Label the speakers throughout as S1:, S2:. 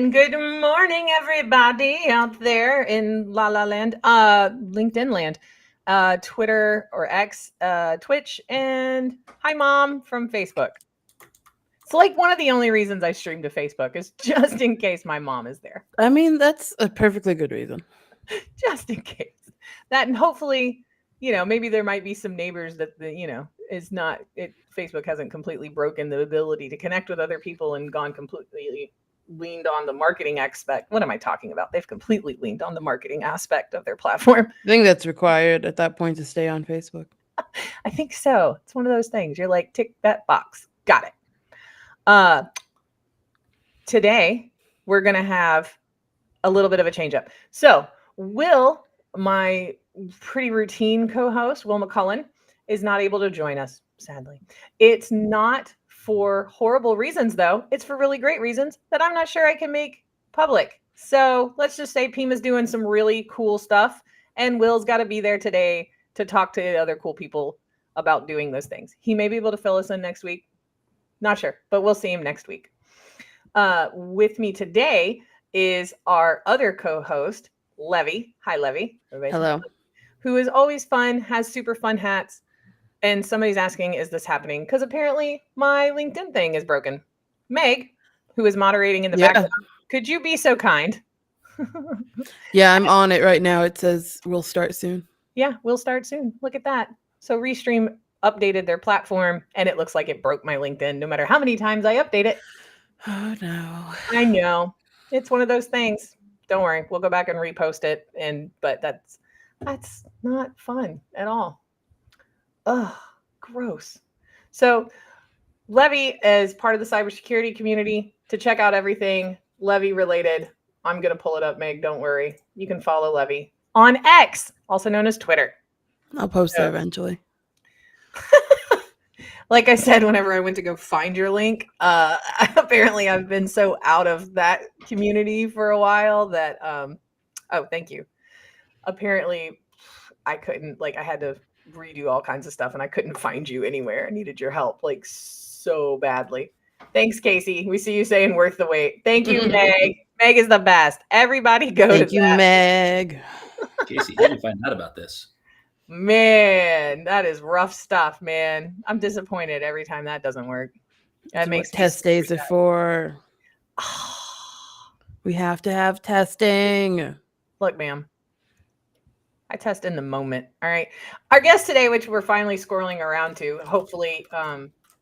S1: And good morning, everybody out there in La La Land, LinkedIn land, Twitter or X, Twitch, and hi, Mom from Facebook. It's like one of the only reasons I stream to Facebook is just in case my mom is there.
S2: I mean, that's a perfectly good reason.
S1: Just in case. That, and hopefully, maybe there might be some neighbors that, Facebook hasn't completely broken the ability to connect with other people and gone completely leaned on the marketing aspect. What am I talking about? They've completely leaned on the marketing aspect of their platform.
S2: I think that's required at that point to stay on Facebook.
S1: I think so. It's one of those things. You're like, tick that box. Got it. Today, we're going to have a little bit of a change up. So Will, my pretty routine co-host, Will McCullen, is not able to join us, sadly. It's not for horrible reasons, though. It's for really great reasons that I'm not sure I can make public. So let's just say Pima's doing some really cool stuff, and Will's got to be there today to talk to other cool people about doing those things. He may be able to fill us in next week. Not sure, but we'll see him next week. With me today is our other co-host, Levy. Hi, Levy.
S2: Hello.
S1: Who is always fun, has super fun hats. And somebody's asking, is this happening? Because apparently my LinkedIn thing is broken. Meg, who is moderating in the background, could you be so kind?
S2: Yeah, I'm on it right now. It says we'll start soon.
S1: Yeah, we'll start soon. Look at that. So Restream updated their platform, and it looks like it broke my LinkedIn no matter how many times I update it.
S2: Oh, no.
S1: I know. It's one of those things. Don't worry. We'll go back and repost it. But that's not fun at all. Ugh, gross. So Levy is part of the cybersecurity community. To check out everything Levy related, I'm going to pull it up, Meg. Don't worry. You can follow Levy on X, also known as Twitter.
S2: I'll post it eventually.
S1: Like I said, whenever I went to go find your link, apparently I've been so out of that community for a while that, thank you. Apparently I couldn't, I had to redo all kinds of stuff and I couldn't find you anywhere. I needed your help so badly. Thanks, Casey. We see you saying worth the wait. Thank you, Meg. Meg is the best. Everybody go to that.
S2: Thank you, Meg.
S3: Casey, how did you find out about this?
S1: Man, that is rough stuff, man. I'm disappointed every time that doesn't work. That makes
S2: test days are for. We have to have testing.
S1: Look, ma'am. I test in the moment. All right. Our guest today, which we're finally scrolling around to, hopefully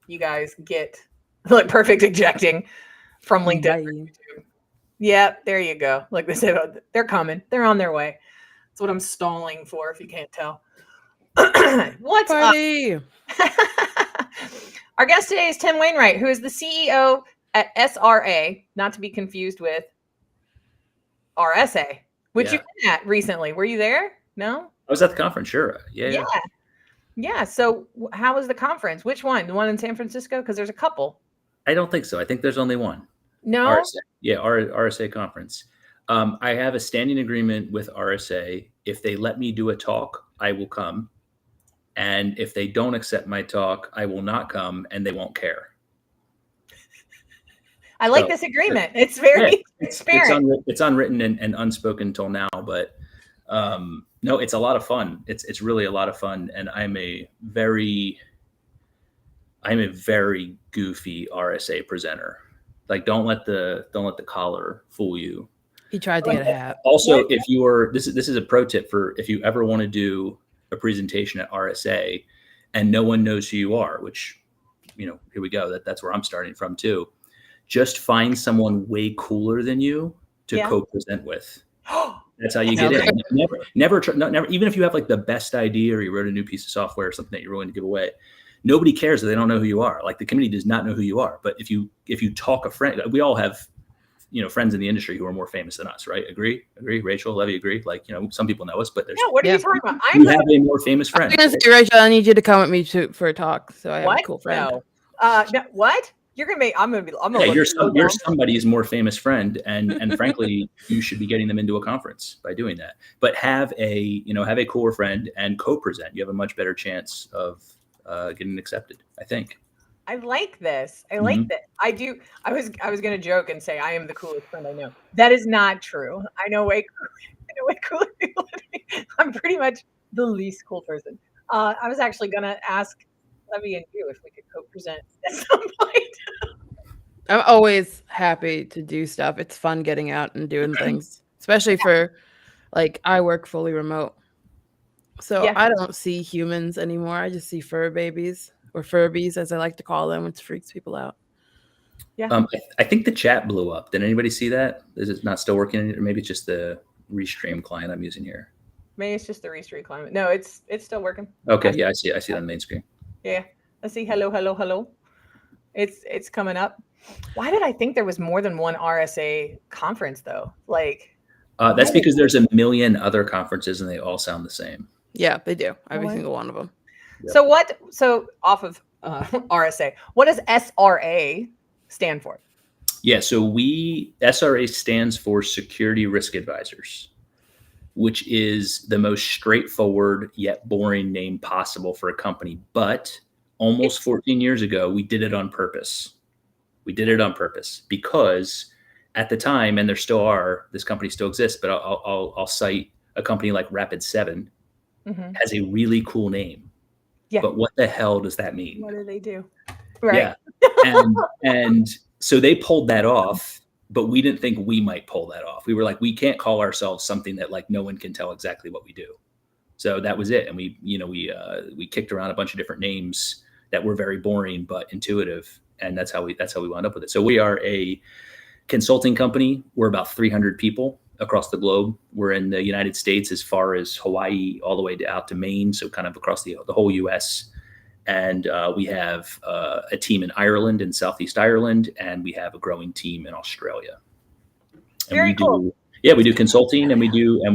S1: you guys get perfect ejecting from LinkedIn. Yeah, there you go. Like they say, they're coming. They're on their way. That's what I'm stalling for, if you can't tell. What's
S2: Party?
S1: Up? Our guest today is Tim Wainwright, who is the CEO at SRA, not to be confused with RSA, which you've been at recently. Were you there? No?
S3: I was at the conference, sure. Yeah.
S1: So how was the conference? Which one? The one in San Francisco? Because there's a couple.
S3: I don't think so. I think there's only one.
S1: No?
S3: RSA. Yeah, RSA conference. I have a standing agreement with RSA. If they let me do a talk, I will come. And if they don't accept my talk, I will not come and they won't care.
S1: I like this agreement. It's very transparent.
S3: It's unwritten and unspoken until now, but no, it's a lot of fun. It's really a lot of fun. And I'm a very goofy RSA presenter. Don't let the collar fool you.
S2: He tried to get a hat.
S3: Also, if you are, this is a pro tip for if you ever want to do a presentation at RSA and no one knows who you are, which, here we go. That's where I'm starting from too. Just find someone way cooler than you to co-present with. That's how you get in. Never, even if you have the best idea or you wrote a new piece of software or something that you're willing to give away, nobody cares that they don't know who you are. The community does not know who you are. But if you talk a friend, we all have, friends in the industry who are more famous than us, right? Agree? Rachel, Levy, agree? Some people know us, but there's.
S1: Yeah, what are you talking about?
S3: You have a more famous friend.
S2: I'm going to say, Rachel, I need you to come with me for a talk. So I have a cool friend.
S1: No. What? You're going to make, I'm going to
S3: you're somebody's more famous friend. And frankly, you should be getting them into a conference by doing that. But have a cooler friend and co-present. You have a much better chance of getting accepted, I think.
S1: I like this. I like
S3: Mhm.
S1: this. I do. I was gonna joke and say I am the coolest friend I know. That is not true. I know I know way cooler people than me. I'm pretty much the least cool person. I was actually gonna ask Levy and you if we could co-present at some point.
S2: I'm always happy to do stuff. It's fun getting out and doing things, especially for like I work fully remote. So
S1: Yeah.
S2: I don't see humans anymore. I just see fur babies or Furbies, as I like to call them, which freaks people out.
S1: Yeah.
S3: I think the chat blew up. Did anybody see that? Is it not still working? Or maybe it's just the Restream client I'm using here.
S1: Maybe it's just the restream climate. No, it's still working.
S3: Okay, yeah, I see it. I see it on the main screen.
S1: Yeah. Let's see. Hello, hello, hello. It's coming up. Why did I think there was more than one RSA conference though? Like
S3: That's because there's a million other conferences and they all sound the same.
S2: Yeah, they do. Every
S1: What?
S2: single one of them.
S1: Yep. So off of RSA, what does SRA stand for?
S3: Yeah, so SRA stands for Security Risk Advisors, which is the most straightforward yet boring name possible for a company. But almost 14 years ago, we did it on purpose. We did it on purpose because at the time, and there still are, this company still exists, but I'll cite a company like Rapid7 has a really cool name.
S1: Yeah.
S3: But what the hell does that mean?
S1: What do they do? Right.
S3: Yeah. And so they pulled that off, but we didn't think we might pull that off. We were like, we can't call ourselves something that like no one can tell exactly what we do. So that was it. And we kicked around a bunch of different names that were very boring but intuitive. And that's how we wound up with it. So we are a consulting company. We're about 300 people across the globe. We're in the United States as far as Hawaii, all the way out to Maine. So kind of across the whole US. And we have a team in Ireland, in Southeast Ireland, and we have a growing team in Australia. And
S1: Very cool.
S3: We do consulting and we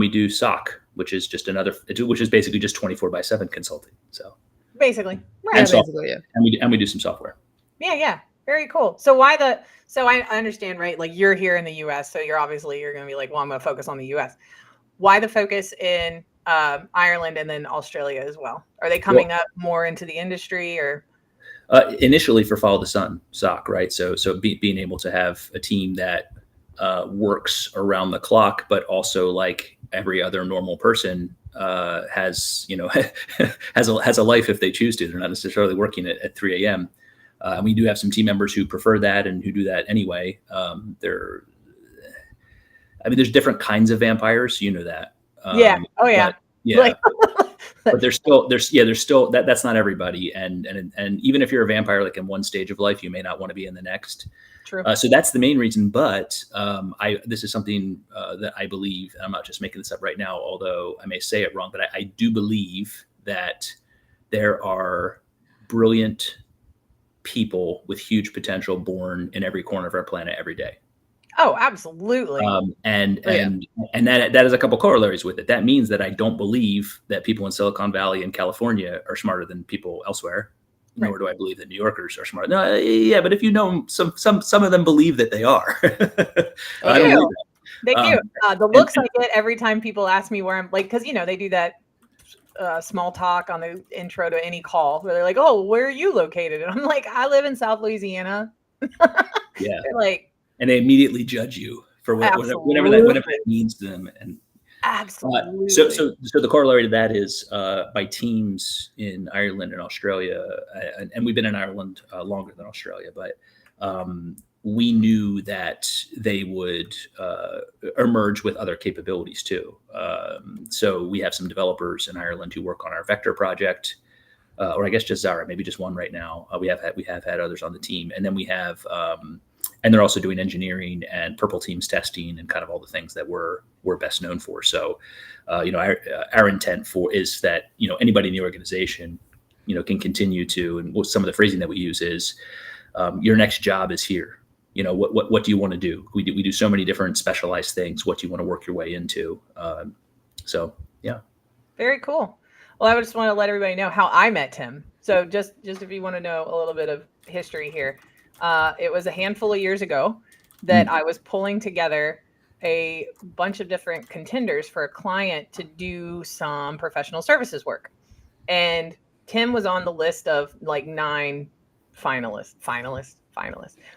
S3: do SOC, which is basically just 24/7 consulting. So
S1: basically,
S2: Yeah,
S1: right?
S2: basically, yeah.
S3: And we do some software.
S1: Yeah. Very cool. So I understand, right? Like you're here in the US, so you're going to be like, well, I'm going to focus on the US. Why the focus in Ireland and then Australia as well? Are they coming up more into the industry or?
S3: Initially for Follow the Sun SOC, right? So being able to have a team that works around the clock, but also like every other normal person has a life if they choose to. They're not necessarily working at 3 a.m. And we do have some team members who prefer that and who do that anyway. There's different kinds of vampires, you know that.
S1: Yeah. Oh yeah.
S3: But there's still that's not everybody. And even if you're a vampire, like in one stage of life, you may not want to be in the next.
S1: True.
S3: So that's the main reason. But this is something that I believe, and I'm not just making this up right now, although I may say it wrong, but I do believe that there are brilliant people with huge potential born in every corner of our planet every day.
S1: Oh, absolutely.
S3: And that has a couple corollaries with it. That means that I don't believe that people in Silicon Valley and California are smarter than people elsewhere. Right. Nor do I believe that New Yorkers are smarter. No, yeah, but if you know some of them believe that they are. I don't believe that.
S1: They do. The looks I get every time people ask me where I'm, like, because they do that small talk on the intro to any call where they're like, "Oh, where are you located?" And I'm like, "I live in South Louisiana."
S3: Yeah.
S1: Like,
S3: and they immediately judge you for whatever that means to them. And
S1: absolutely.
S3: So the corollary to that is by teams in Ireland and Australia, and we've been in Ireland longer than Australia, but we knew that they would emerge with other capabilities too. So we have some developers in Ireland who work on our Vector project, or I guess just Zara, maybe just one right now. We have had others on the team, and then we have, and they're also doing engineering and Purple Teams testing and kind of all the things that we're best known for. So, our intent is that anybody in the organization, can continue to, and some of the phrasing that we use is, your next job is here. What do you want to do? We do so many different specialized things. What do you want to work your way into? So yeah.
S1: Very cool. Well, I just want to let everybody know how I met Tim. So just if you want to know a little bit of history here, it was a handful of years ago that I was pulling together a bunch of different contenders for a client to do some professional services work. And Tim was on the list of like 9 finalist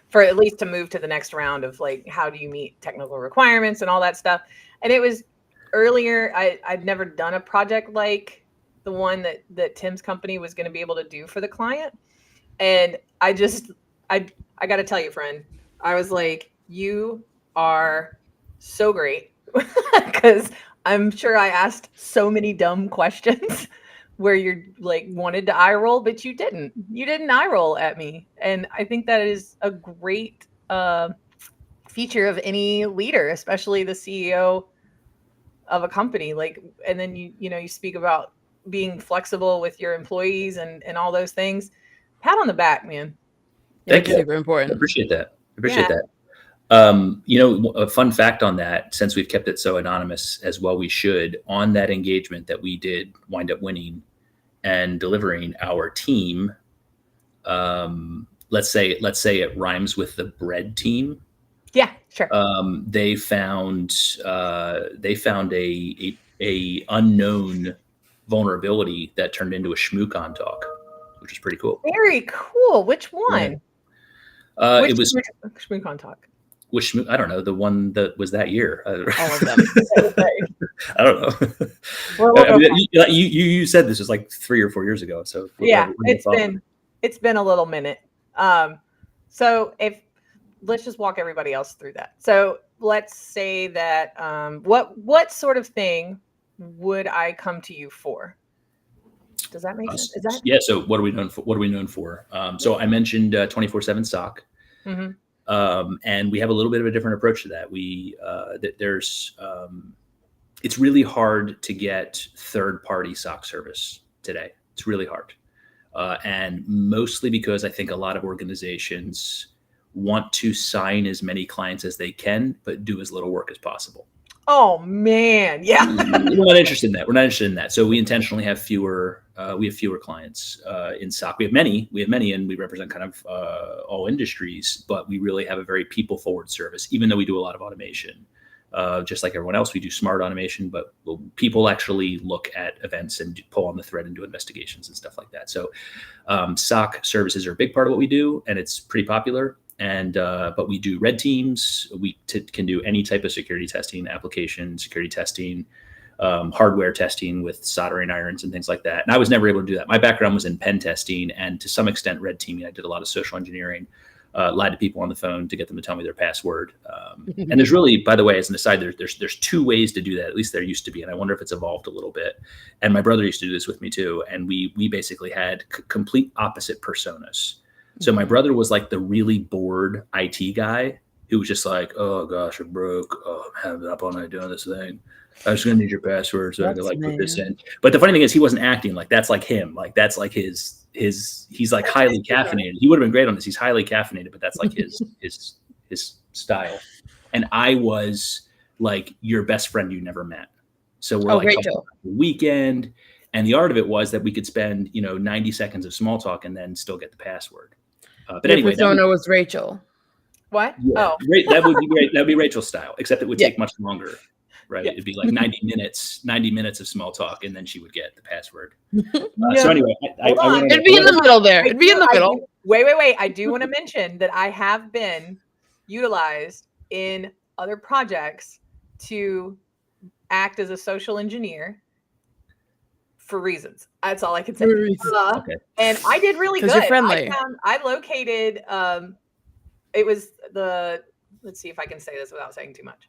S1: for at least to move to the next round of like, how do you meet technical requirements and all that stuff. And it was earlier, I'd never done a project like the one that Tim's company was going to be able to do for the client. And I got to tell you, friend, I was like, you are so great, because I'm sure I asked so many dumb questions where you're like wanted to eye roll, but you didn't eye roll at me. And I think that is a great feature of any leader, especially the CEO of a company. Like, and then you speak about being flexible with your employees and all those things. Pat on the back, man.
S3: Thank you.
S2: Super important.
S3: I appreciate that. A fun fact on that, since we've kept it so anonymous as well, we should, on that engagement that we did wind up winning and delivering, our team, let's say it rhymes with the bread team.
S1: Yeah, sure.
S3: They found a unknown vulnerability that turned into a ShmooCon talk, which is pretty cool.
S1: Very cool. Which one?
S3: Yeah. It was
S1: ShmooCon talk.
S3: Which, I don't know, the one that was that year.
S2: All of them.
S3: I don't know.
S1: Well,
S3: you said this was like 3 or 4 years ago. So
S1: yeah, it's been a little minute. So let's just walk everybody else through that. So let's say that what sort of thing would I come to you for? Does that make sense? Is that?
S3: Yeah. So what are we known for? So I mentioned 24/7 SOC.
S1: Mm-hmm.
S3: And we have a little bit of a different approach to that. It's really hard to get third-party SOC service today. It's really hard. And mostly because I think a lot of organizations want to sign as many clients as they can, but do as little work as possible.
S1: Oh man, yeah.
S3: We're not interested in that. So we intentionally have fewer clients in SOC. We have many, and we represent kind of all industries, but we really have a very people-forward service, even though we do a lot of automation. Just like everyone else, we do smart automation, but people actually look at events and pull on the thread and do investigations and stuff like that. So SOC services are a big part of what we do, and it's pretty popular. And but we do red teams. We can do any type of security testing, application security testing, hardware testing with soldering irons and things like that. And I was never able to do that. My background was in pen testing and to some extent red teaming. I did a lot of social engineering, lied to people on the phone to get them to tell me their password. And there's really, by the way, as an aside, there's 2 ways to do that. At least there used to be, and I wonder if it's evolved a little bit. And my brother used to do this with me too. And we basically had complete opposite personas. So my brother was like the really bored IT guy who was just like, oh gosh, I'm broke. Oh, I'm having up all night doing this thing. I was going to need your password so I could put this in. But the funny thing is, he wasn't acting like that's like him. Like that's like his. He's like highly caffeinated. He would have been great on this. He's highly caffeinated, but that's like his style. And I was like your best friend you never met. So we're like
S2: Rachel.
S3: The weekend, and the art of it was that we could spend 90 seconds of small talk and then still get the password. But
S2: Your
S3: anyway,
S2: persona was Rachel.
S1: What?
S3: Yeah,
S1: oh,
S3: that would be great. That'd be Rachel's style, except it would take much longer, right?
S1: Yeah.
S3: It'd be like 90 minutes of small talk, and then she would get the password.
S1: Yeah.
S3: So anyway,
S2: It'd be in the middle there. It'd be in the middle.
S1: Wait. I do want to mention that I have been utilized in other projects to act as a social engineer for reasons. That's all I can say.
S3: Okay.
S1: And I did really good.
S2: You're friendly.
S1: I located, it was let's see if I can say this without saying too much.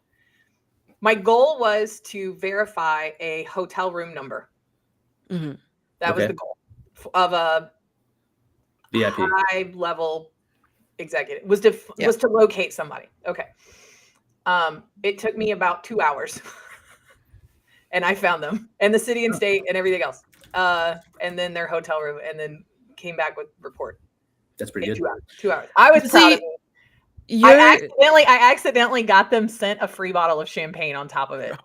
S1: My goal was to verify a hotel room number.
S2: Mm-hmm.
S1: That was the goal of a
S3: VIP.
S1: high level executive, was to locate somebody. Okay. It took me about 2 hours. And I found them, and the city and state and everything else. And then their hotel room, and then came back with report.
S3: That's pretty good.
S1: 2 hours. 2 hours. I was proud of it. I accidentally got them sent a free bottle of champagne on top of it.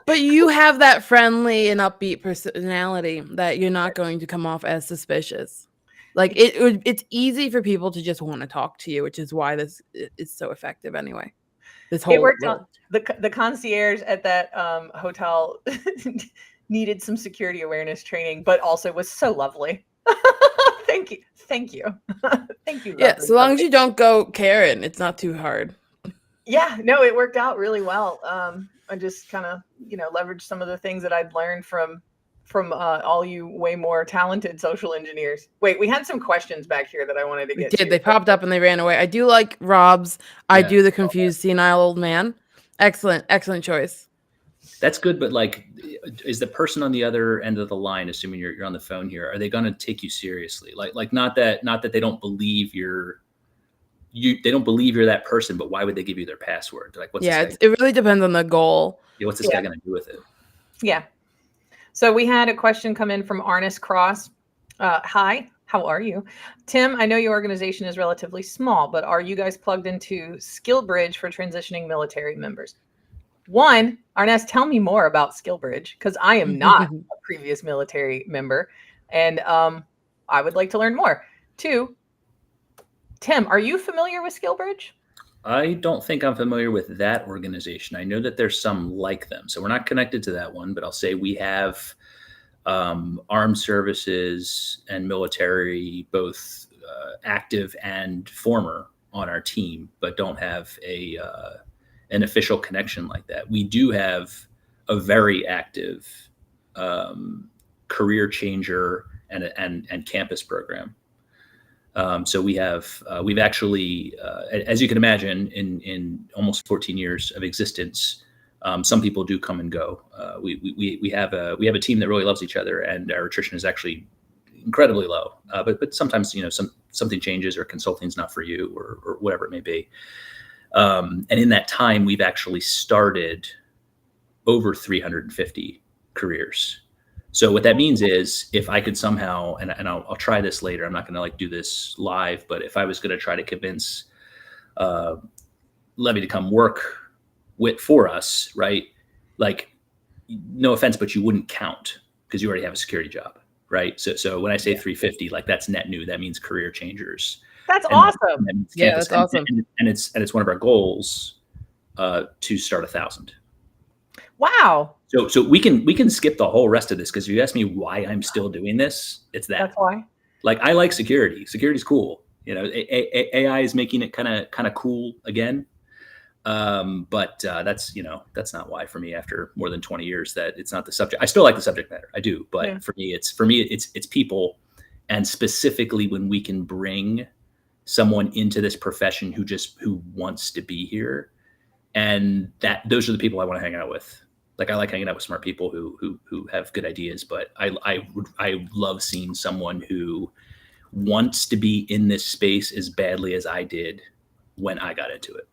S2: But you have that friendly and upbeat personality that you're not going to come off as suspicious. Like it's easy for people to just want to talk to you, which is why this is so effective anyway.
S1: It worked out. The concierge at that hotel needed some security awareness training, but also was so lovely. Thank you. Thank you. Thank you.
S2: Yeah,
S1: lovely,
S2: so long as
S1: lovely.
S2: you don't go Karen, it's not too hard.
S1: Yeah, no, it worked out really well. I just kind of, leveraged some of the things that I'd learned from all you way more talented social engineers. Wait, we had some questions back here that I wanted to
S2: We
S1: get
S2: did.
S1: to.
S2: They popped up and they ran away. I do like Rob's. I
S3: Yeah.
S2: do the confused senile old man. Excellent choice.
S3: That's good, but like, is the person on the other end of the line, assuming you're on the phone here, are they going to take you seriously? Like not that they don't believe they don't believe you're that person, but why would they give you their password? Like, what's
S2: Yeah,
S3: this guy?
S2: it really depends on the goal.
S3: Yeah, what's this guy going to do with it?
S1: Yeah. So we had a question come in from Arnis Cross. Hi, how are you? Tim, I know your organization is relatively small, but are you guys plugged into SkillBridge for transitioning military members? One, Arnes, tell me more about SkillBridge, because I am not a previous military member, and I would like to learn more. Two, Tim, are you familiar with SkillBridge?
S3: I don't think I'm familiar with that organization. I know that there's some like them. So we're not connected to that one, but I'll say we have armed services and military, both active and former, on our team, but don't have an official connection like that. We do have a very active career changer and campus program. So we've actually, as you can imagine, in almost 14 years of existence, some people do come and go. We have a team that really loves each other, and our attrition is actually incredibly low. But sometimes something changes, or consulting's not for you, or whatever it may be. And in that time, we've actually started over 350 careers. So what that means is, if I could somehow, and I'll try this later, I'm not going to like do this live, but if I was going to try to convince Levy to come work for us, right? Like, no offense, but you wouldn't count because you already have a security job, right? So when I say 350, like, that's net new. That means career changers.
S1: That's awesome.
S3: That means
S2: Yeah,
S3: campus.
S2: that's awesome.
S3: And it's one of our goals to start 1,000.
S1: Wow.
S3: So we can skip the whole rest of this, because if you ask me why I'm still doing this, it's that.
S1: That's why.
S3: Like, I like security. Security's cool. AI is making it kind of cool again. But that's not why, for me, after more than 20 years, that it's not the subject. I still like the subject matter. I do. But
S1: Yeah.
S3: for me, it's people. And specifically when we can bring someone into this profession who wants to be here. And those are the people I want to hang out with. Like, I like hanging out with smart people who have good ideas, but I love seeing someone who wants to be in this space as badly as I did when I got into it.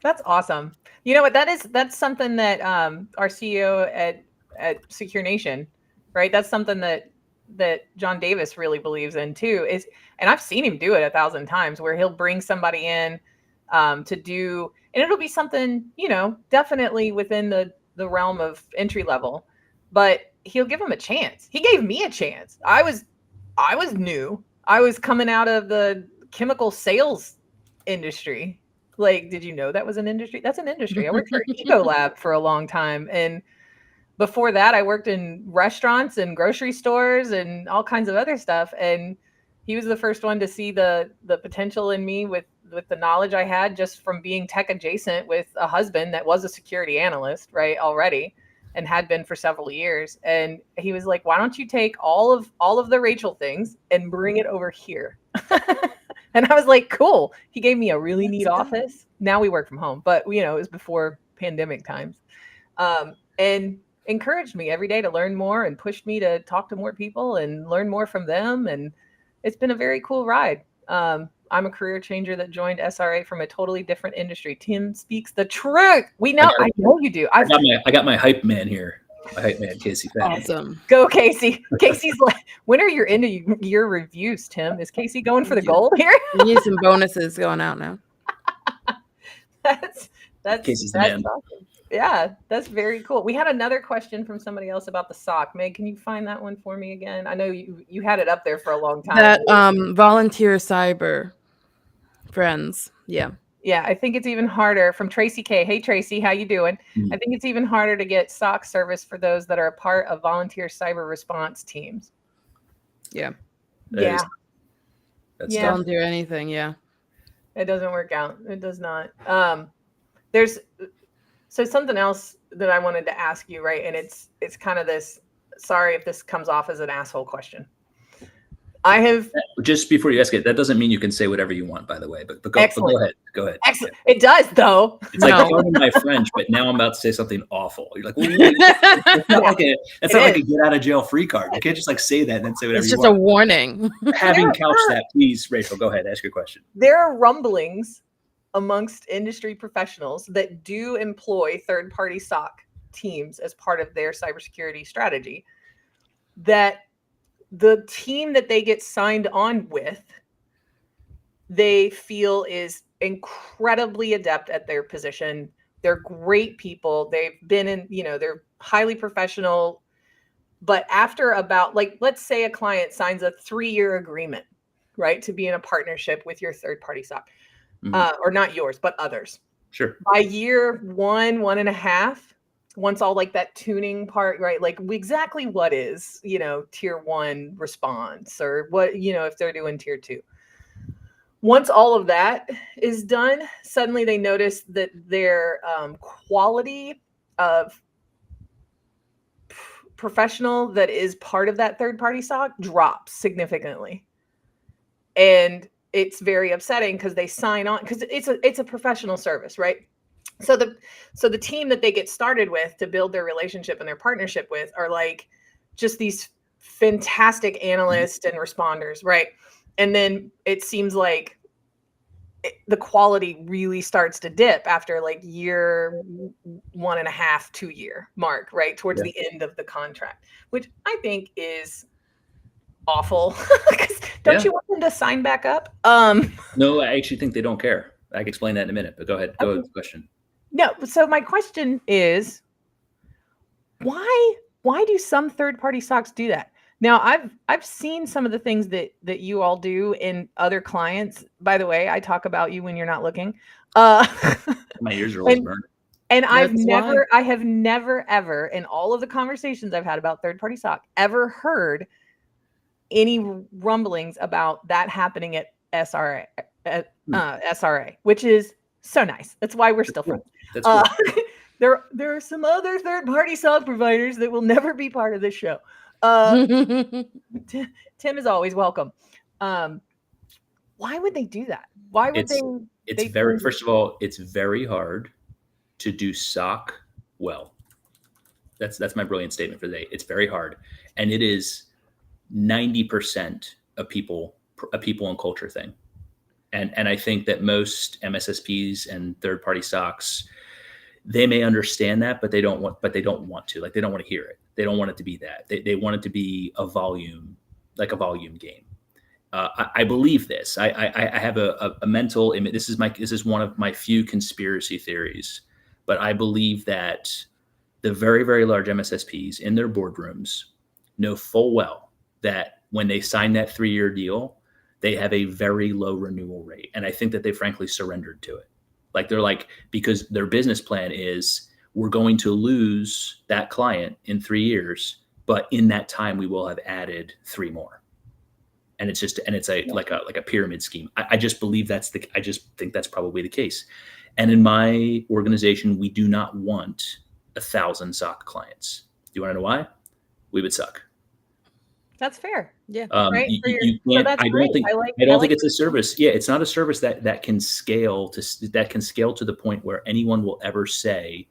S1: That's awesome. You know what? That's something that our CEO at SecureNation, right? That's something that John Davis really believes in too. And I've seen him do it 1,000 times, where he'll bring somebody in to do, and it'll be something, definitely within the realm of entry level, but he'll give them a chance. He gave me a chance. I was new. I was coming out of the chemical sales industry. Like, did you know that was an industry? That's an industry. I worked for Ecolab for a long time. And before that, I worked in restaurants and grocery stores and all kinds of other stuff. And he was the first one to see the potential in me with the knowledge I had just from being tech adjacent with a husband that was a security analyst, right, already, and had been for several years. And he was like, why don't you take all of the Rachel things and bring it over here? And I was like, cool. He gave me a really neat office. Now we work from home, but it was before pandemic times. And encouraged me every day to learn more and pushed me to talk to more people and learn more from them. And it's been a very cool ride. I'm a career changer that joined SRA from a totally different industry. Tim speaks the truth. We know. I know you do.
S3: I got my hype man here. My hype man, Casey.
S2: Awesome.
S1: Go, Casey. Casey's like, when are your end of year reviews, Tim? Is Casey going for the gold here?
S2: You need some bonuses going out now.
S1: That's
S3: Casey's the man.
S1: awesome. Yeah, that's very cool. We had another question from somebody else about the SOC. Meg, can you find that one for me again? I know you had it up there for a long time.
S2: That volunteer cyber friends. Yeah.
S1: Yeah, I think it's even harder, from Tracy K. Hey, Tracy, how you doing?
S3: Mm-hmm.
S1: I think it's even harder to get SOC service for those that are a part of volunteer cyber response teams.
S2: Yeah.
S1: Yeah.
S3: That's
S1: Yeah.
S2: Don't do anything. Yeah.
S1: It doesn't work out. It does not. So something else that I wanted to ask you, right? And it's kind of this, sorry if this comes off as an asshole question. I have
S3: just before you ask it, that doesn't mean you can say whatever you want, by the way, but go ahead. Go ahead.
S1: Excellent. It does though.
S3: It's like, pardon my French, but now I'm about to say something awful. You're like, well, it's not like a get out of jail free card. You can't just like say that and then say whatever
S2: It's
S3: you
S2: just a
S3: want.
S2: warning.
S3: Having couched that, please, Rachel, go ahead. Ask your question.
S1: There are rumblings amongst industry professionals that do employ third-party SOC teams as part of their cybersecurity strategy, that the team that they get signed on with, they feel is incredibly adept at their position. They're great people. They've been in, they're highly professional. But after about, like, let's say a client signs a 3-year agreement, right, to be in a partnership with your third-party SOC, or not yours, but others.
S3: Sure.
S1: By year 1.5, once all like that tuning part, right? Like exactly what is, tier 1 response, or what, if they're doing tier 2. Once all of that is done, suddenly they notice that their quality of professional that is part of that third-party SOC drops significantly. And it's very upsetting because they sign on, because it's a professional service, right? So the team that they get started with to build their relationship and their partnership with are like just these fantastic analysts and responders, right? And then it seems like the quality really starts to dip after like year 1.5, 2 year mark, right? Towards the end of the contract, which I think is awful. Don't you want them to sign back up?
S3: No, I actually think they don't care. I can explain that in a minute, but go ahead. Go with the question.
S1: No. So my question is, why do some third-party SOCs do that? Now, I've seen some of the things that you all do in other clients. By the way, I talk about you when you're not looking.
S3: My ears are always burned.
S1: And I have never ever in all of the conversations I've had about third-party SOC ever heard any rumblings about that happening at SRA, which is so nice. That's why we're still friends.
S3: That's cool.
S1: There are some other third-party SOC providers that will never be part of this show. Tim is always welcome. Why would they do that? Why would
S3: first of all, it's very hard to do SOC well. That's my brilliant statement for the day. It's very hard. And it is 90% a people and culture thing. And I think that most MSSPs and third-party SOCs, they may understand that, but they don't want to. Like, they don't want to hear it. They don't want it to be that. They want it to be a volume game. I believe this. I have a mental image. This is one of my few conspiracy theories, but I believe that the very, very large MSSPs in their boardrooms know full well that when they sign that 3-year deal, they have a very low renewal rate. And I think that they frankly surrendered to it. Like, they're like, because their business plan is, we're going to lose that client in 3 years, but in that time we will have added 3 more. And it's like a pyramid scheme. I just believe I just think that's probably the case. And in my organization, we do not want 1,000 SOC clients. Do you want to know why? We would suck.
S1: That's fair. Yeah.
S3: Right? You can't, I don't think it's a service. Yeah, it's not a service that can scale to the point where anyone will ever say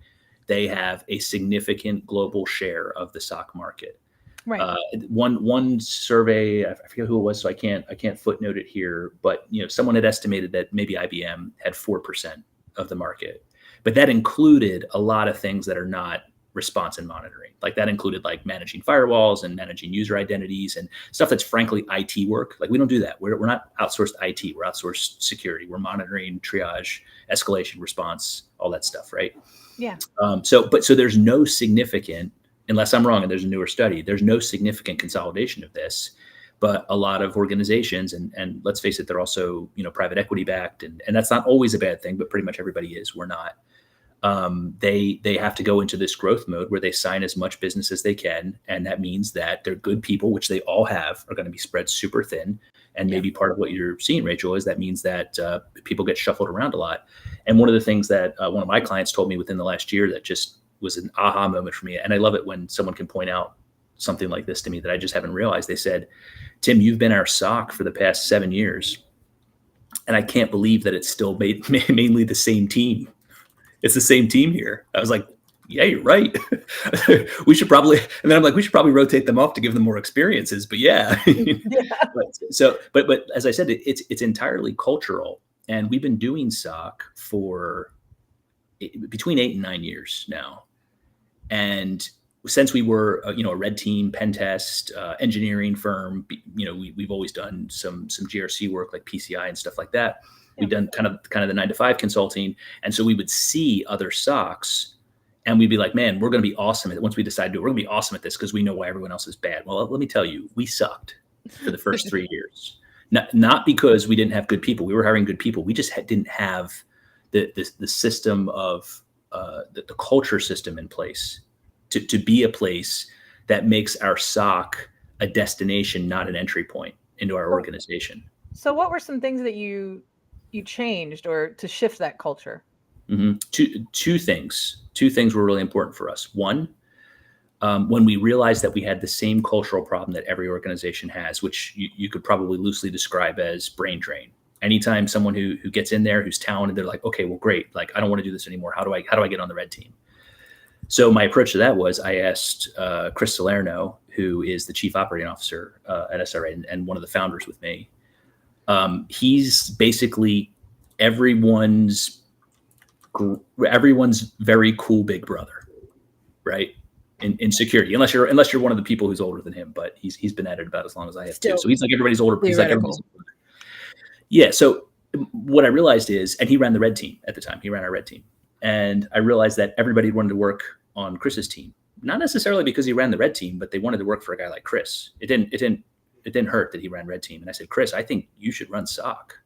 S3: they have a significant global share of the SOC market. Right. One survey, I forget who it was, so I can't footnote it here, but someone had estimated that maybe IBM had 4% of the market, but that included a lot of things that are not response and monitoring. Like, that included like managing firewalls and managing user identities and stuff that's frankly IT work. Like, we don't do that. We're not outsourced IT. We're outsourced security. We're monitoring, triage, escalation, response, all that stuff, right?
S1: Yeah.
S3: So there's no significant, unless I'm wrong and there's a newer study, there's no significant consolidation of this. But a lot of organizations, and let's face it, they're also private equity backed, and that's not always a bad thing, but pretty much everybody is. We're not. They have to go into this growth mode where they sign as much business as they can. And that means that they're good people, which they all have, are going to be spread super thin. And maybe part of what you're seeing, Rachel, is that means that people get shuffled around a lot. And one of the things that one of my clients told me within the last year that just was an aha moment for me, and I love it when someone can point out something like this to me that I just haven't realized. They said, Tim, you've been our SOC for the past 7 years, and I can't believe that it's still mainly the same team. It's the same team here. I was like, yeah, you're right. We should probably, and then I'm like, we should probably rotate them off to give them more experiences. But yeah. But as I said, it's entirely cultural, and we've been doing SOC for between 8 and 9 years now. And since we were, a red team, pen test, engineering firm, we've always done some GRC work like PCI and stuff like that. We've done kind of the 9 to 5 consulting. And so we would see other SOCs and we'd be like, man, we're going to be awesome at it. Once we decide to do it, we're going to be awesome at this because we know why everyone else is bad. Well, let me tell you, we sucked for the first 3 years. Not because we didn't have good people. We were hiring good people. We just didn't have the system of the culture system in place to be a place that makes our SOC a destination, not an entry point into our organization.
S1: So what were some things that you changed or to shift that culture?
S3: Mm-hmm. Two things were really important for us. One, when we realized that we had the same cultural problem that every organization has, which you could probably loosely describe as brain drain. Anytime someone who gets in there, who's talented, they're like, okay, well, great. Like, I don't want to do this anymore. How do I get on the red team? So my approach to that was I asked Chris Salerno, who is the chief operating officer at SRA and one of the founders with me. He's basically everyone's very cool big brother, right? In security, unless you're one of the people who's older than him, but he's been at it about as long as I have too. So he's like everybody's older. He's like everybody's older. Yeah. So what I realized is, and he ran the red team at the time. He ran our red team, and I realized that everybody wanted to work on Chris's team, not necessarily because he ran the red team, but they wanted to work for a guy like Chris. It didn't hurt that he ran red team, and I said, Chris, I think you should run SOC.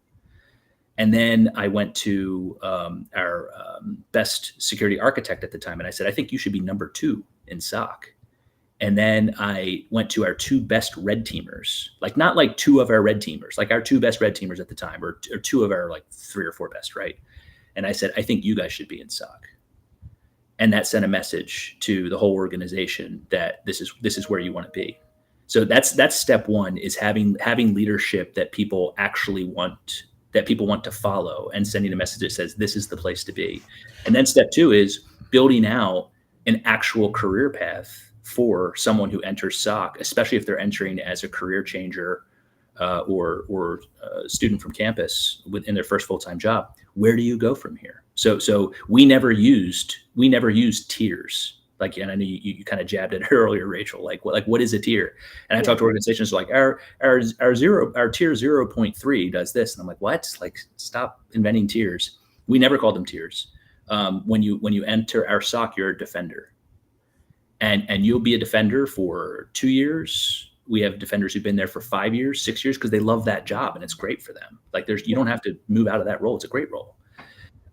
S3: And then I went to our best security architect at the time, and I said, I think you should be number 2 in SOC. And then I went to our 2 best red teamers, like not like 2 of our red teamers, like our 2 best red teamers at the time, or 2 of our like 3 or 4 best, right? And I said, I think you guys should be in SOC. And that sent a message to the whole organization that this is where you want to be. So that's step 1, is having leadership that people actually want, that people want to follow, and sending a message that says this is the place to be. And then step 2 is building out an actual career path for someone who enters SOC, especially if they're entering as a career changer or a student from campus within their first full-time job. Where do you go from here? So we never used tiers. Like, and I know you kind of jabbed at it earlier, Rachel. Like what is a tier? And I talked to organizations like our tier 0.3 does this, and I'm like, what? Like, stop inventing tiers. We never called them tiers. When you enter our SOC, you're a defender, and you'll be a defender for 2 years. We have defenders who've been there for 5 years, 6 years, because they love that job and it's great for them. Like, you don't have to move out of that role. It's a great role.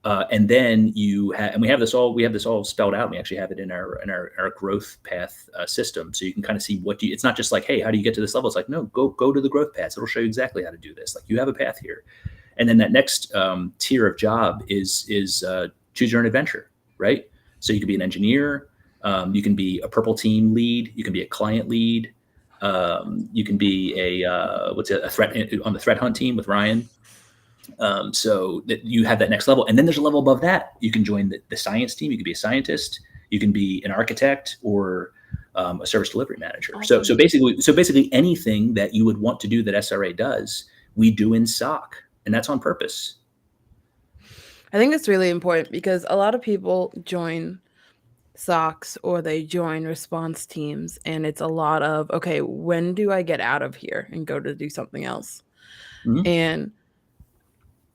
S3: And then and we have this all spelled out. And we actually have it in our growth path system. So you can kind of see it's not just like, hey, how do you get to this level? It's like, no, go to the growth paths. It'll show you exactly how to do this. Like, you have a path here. And then that next tier of job is choose your own adventure, right? So you could be an engineer. You can be a purple team lead. You can be a client lead. You can be a threat on the threat hunt team with Ryan. So that you have that next level. And then there's a level above that. You can join the science team. You can be a scientist. You can be an architect or a service delivery manager. So basically anything that you would want to do that SRA does, we do in SOC, and that's on purpose.
S2: I think it's really important because a lot of people join SOCs or they join response teams, and it's a lot of, okay, when do I get out of here and go to do something else? Mm-hmm. And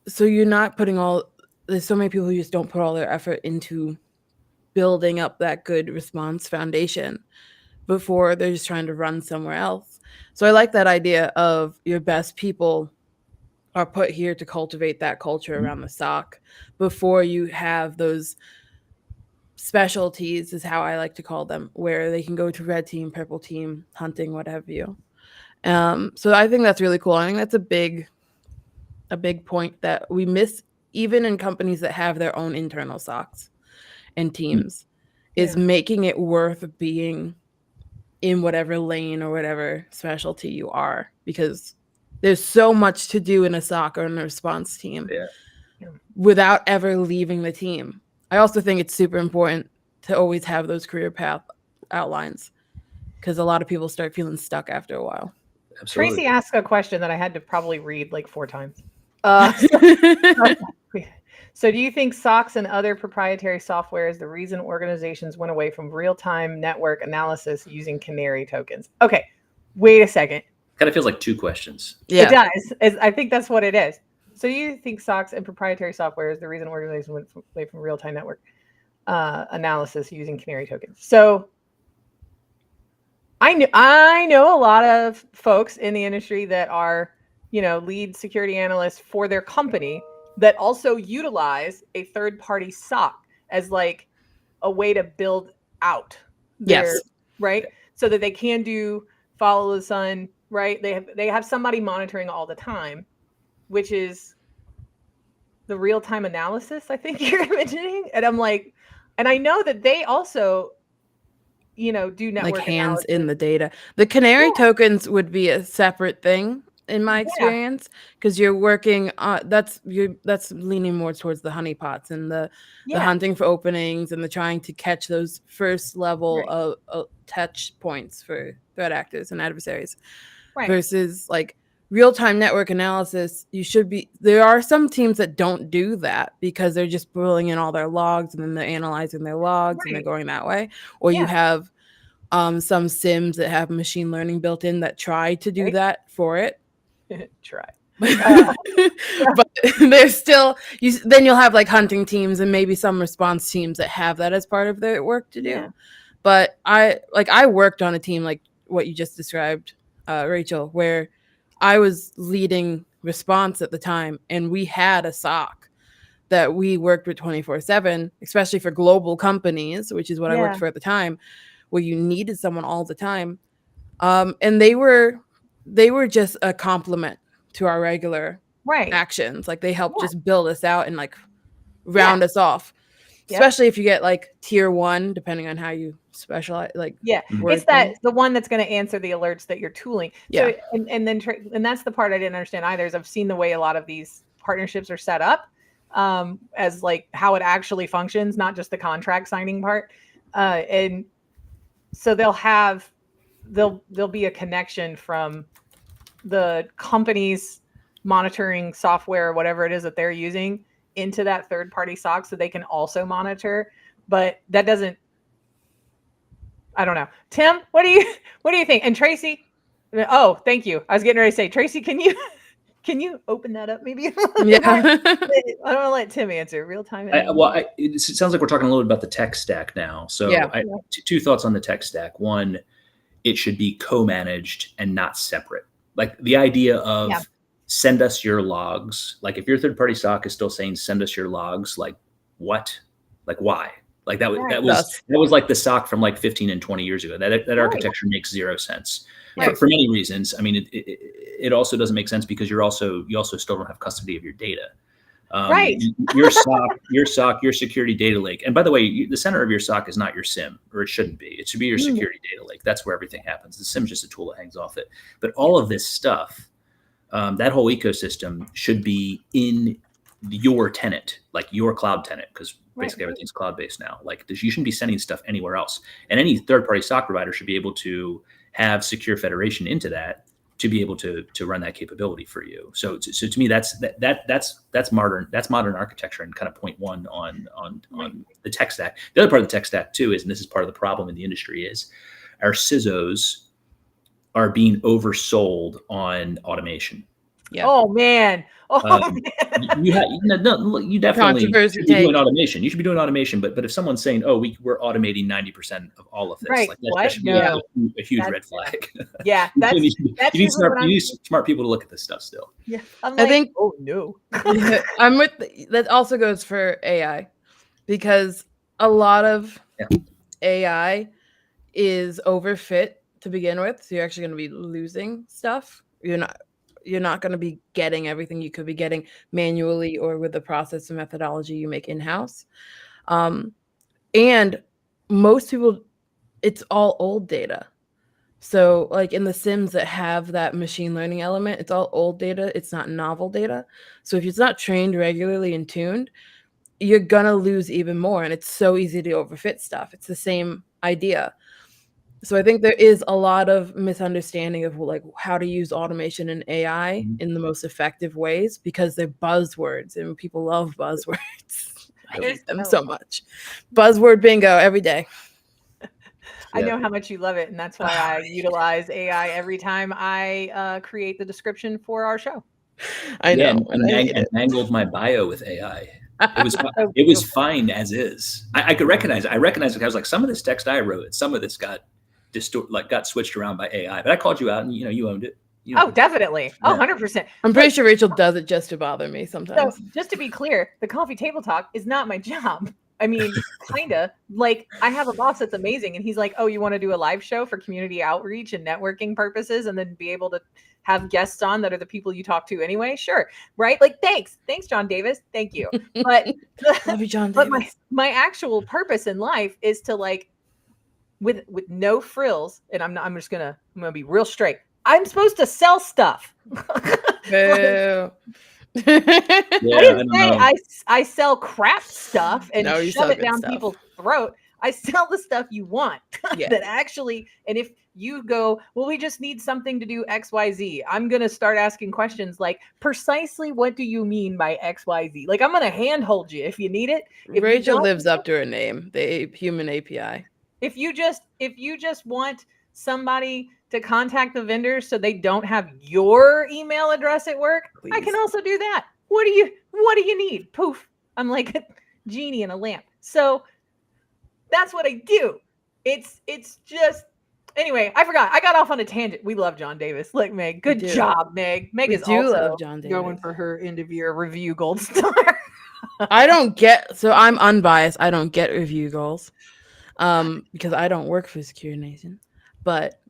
S2: so you're not there's so many people who just don't put all their effort into building up that good response foundation before they're just trying to run somewhere else. So I like that idea of your best people are put here to cultivate that culture around the SOC before you have those specialties, is how I like to call them, where they can go to red team, purple team, hunting, what have you. So I think that's really cool. I think that's a big point that we miss even in companies that have their own internal SOCs and teams, is making it worth being in whatever lane or whatever specialty you are, because there's so much to do in a SOC or in a response team without ever leaving the team. I also think it's super important to always have those career path outlines, because a lot of people start feeling stuck after a while.
S3: Absolutely.
S1: Tracy asked a question that I had to probably read like 4 times. So do you think SOCs and other proprietary software is the reason organizations went away from real-time network analysis using canary tokens? Okay, wait a second.
S3: Kind of feels like 2 questions.
S1: Yeah. It does. I think that's what it is. So you think SOCs and proprietary software is the reason organizations went away from real-time network analysis using canary tokens? So I know a lot of folks in the industry that are, lead security analysts for their company that also utilize a third-party SOC as like a way to build out their, right? So that they can do follow the sun, right? They have somebody monitoring all the time, which is the real-time analysis, I think you're mentioning. And I'm like, and I know that they also, do network
S2: like hands
S1: analysis
S2: in the data. The canary tokens would be a separate thing in my experience, because you're working on that's leaning more towards the honeypots and the hunting for openings and the trying to catch those first level of touch points for threat actors and adversaries, versus like real-time network analysis. There are some teams that don't do that because they're just pulling in all their logs and then they're analyzing their logs and they're going that way. Or you have some sims that have machine learning built in that try to do that for it. But there's still then you'll have like hunting teams and maybe some response teams that have that as part of their work to do. But I worked on a team like what you just described, Rachel, where I was leading response at the time, and we had a SOC that we worked with 24/7, especially for global companies, which is what I worked for at the time, where you needed someone all the time. And they were just a complement to our regular actions. Like they helped just build us out and like round us off. Especially if you get like tier 1, depending on how you specialize. Like
S1: it's the one that's going to answer the alerts that you're tooling. So, and that's the part I didn't understand either. Is I've seen the way a lot of these partnerships are set up, as like how it actually functions, not just the contract signing part. And so there'll be a connection from the company's monitoring software or whatever it is that they're using into that third-party SOC, so they can also monitor. But that doesn't. I don't know. Tim, what do you think? And Tracy, oh, thank you. I was getting ready to say, Tracy, can you open that up maybe? I don't want to let Tim answer real time.
S3: It sounds like we're talking a little bit about the tech stack now. So 2 thoughts on the tech stack. One, it should be co-managed and not separate. Like the idea of send us your logs. Like if your third-party SOC is still saying send us your logs, like what? Like why? Like that was like the SOC from like 15 and 20 years ago. That architecture makes 0 sense for many reasons. I mean, it also doesn't make sense because you also still don't have custody of your data. Your SOC, your security data lake. And by the way, the center of your SOC is not your SIM, or it shouldn't be. It should be your security data lake. That's where everything happens. The SIM is just a tool that hangs off it. But all of this stuff, that whole ecosystem should be in your tenant, like your cloud tenant, because basically everything's cloud-based now. Like you shouldn't be sending stuff anywhere else. And any third-party SOC provider should be able to have secure federation into that to be able to run that capability for you. So to me, that's modern architecture, and kind of point 1 on the tech stack. The other part of the tech stack too is, and this is part of the problem in the industry, is our CISOs are being oversold on automation.
S1: Oh man.
S3: You definitely should be doing automation. You should be doing automation, but if someone's saying, "Oh, we're automating 90% of all of this," like that should be a huge red flag.
S1: Yeah,
S3: you need smart people to look at this stuff still.
S1: Yeah, I think. Oh no,
S2: I'm with. That also goes for AI, because a lot of AI is overfit to begin with, so you're actually going to be losing stuff. You're not going to be getting everything you could be getting manually or with the process and methodology you make in-house. And most people, it's all old data. So like in the sims that have that machine learning element, it's all old data. It's not novel data. So if it's not trained regularly and tuned, you're going to lose even more. And it's so easy to overfit stuff. It's the same idea. So I think there is a lot of misunderstanding of like how to use automation and AI in the most effective ways because they're buzzwords and people love buzzwords. I hate them so much. Buzzword bingo every day.
S1: I know how much you love it, and that's why I utilize AI every time I create the description for our show.
S2: I know.
S3: And mangled my bio with AI. It was fine as is. I could recognize it. I recognized it. I was like, some of this text I wrote, some of this got switched around by AI. But I called you out, and you owned it.
S1: Oh, definitely. Oh, 100%.
S2: I'm pretty sure Rachel does it just to bother me sometimes.
S1: So just to be clear, the coffee table talk is not my job. I mean, kind of. Like, I have a boss that's amazing, and he's like, oh, you want to do a live show for community outreach and networking purposes and then be able to have guests on that are the people you talk to anyway? Sure. Right? Like, thanks, John Davis. Thank you. But
S2: love you, John Davis.
S1: But my actual purpose in life is to, like, with no frills, and I'm gonna be real straight. I'm supposed to sell stuff.
S2: Boo.
S1: I sell crap stuff and shove it down people's throat. I sell the stuff you want that actually, and if you go, well, we just need something to do XYZ, I'm going to start asking questions like, precisely what do you mean by XYZ? Like, I'm going to handhold you if you need it. If
S2: Rachel lives up to her name, the human API.
S1: If you just want somebody to contact the vendors so they don't have your email address at work, please. I can also do that. What do you need? Poof. I'm like a genie in a lamp. So that's what I do. It's just, anyway, I forgot. I got off on a tangent. We love John Davis. Look, Meg, good job, Meg. Meg is also
S2: love John Davis.
S1: Going for her end of year review gold star.
S2: So I'm unbiased. I don't get review goals because I don't work for SecureNation, but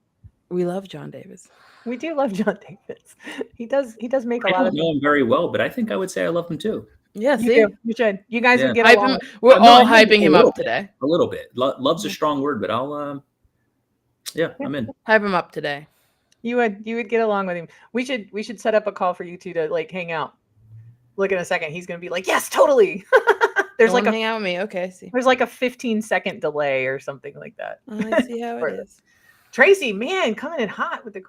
S2: we love John Davis.
S1: We do love John Davis. He does make a lot of.
S3: I don't know him very well, but I think I would say I love him too.
S2: Yeah, see,
S1: you should. You guys would get along.
S2: We're all hyping him up today.
S3: A little bit. Love's a strong word, but I'll. I'm in.
S2: Hype him up today.
S1: You would get along with him. We should set up a call for you two to like hang out. Look, in a second, he's gonna be like, yes, totally. There's like
S2: hang out with me. Okay, see.
S1: There's like a 15-second delay or something like that.
S2: I see how it is.
S1: Tracy, man, coming in hot with the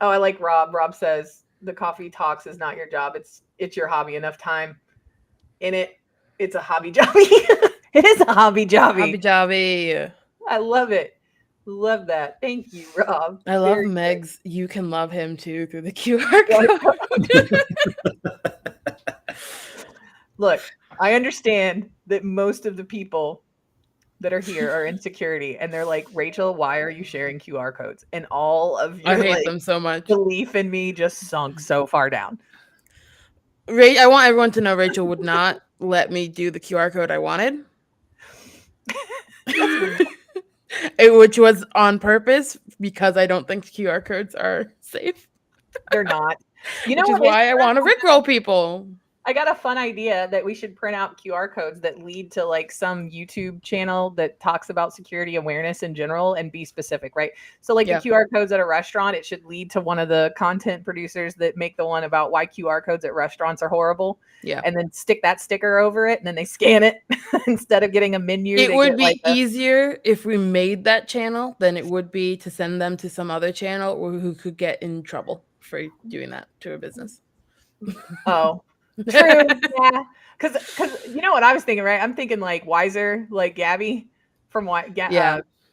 S1: I like Rob. Rob says the coffee talks is not your job. It's your hobby. Enough time in it. It's a hobby jobby. It is a hobby jobby.
S2: Hobby jobby.
S1: I love it. Love that. Thank you, Rob.
S2: I love Meg's. You can love him too through the QR code.
S1: Look, I understand that most of the people that are here are in security, and they're like, Rachel, why are you sharing QR codes? And all of your
S2: I hate them so much.
S1: Belief in me just sunk so far down.
S2: I want everyone to know Rachel would not let me do the QR code I wanted. Which was on purpose because I don't think QR codes are safe.
S1: They're not. You know,
S2: which is why I want to rickroll people.
S1: I got a fun idea that we should print out QR codes that lead to like some YouTube channel that talks about security awareness in general and be specific, right? So like the QR codes at a restaurant, it should lead to one of the content producers that make the one about why QR codes at restaurants are horrible.
S2: Yeah.
S1: And then stick that sticker over it and then they scan it instead of getting a menu.
S2: It would be easier if we made that channel than it would be to send them to some other channel who could get in trouble for doing that to a business.
S1: Oh. True, yeah. Because you know what I was thinking, right? I'm thinking like Wiser, like Gabby from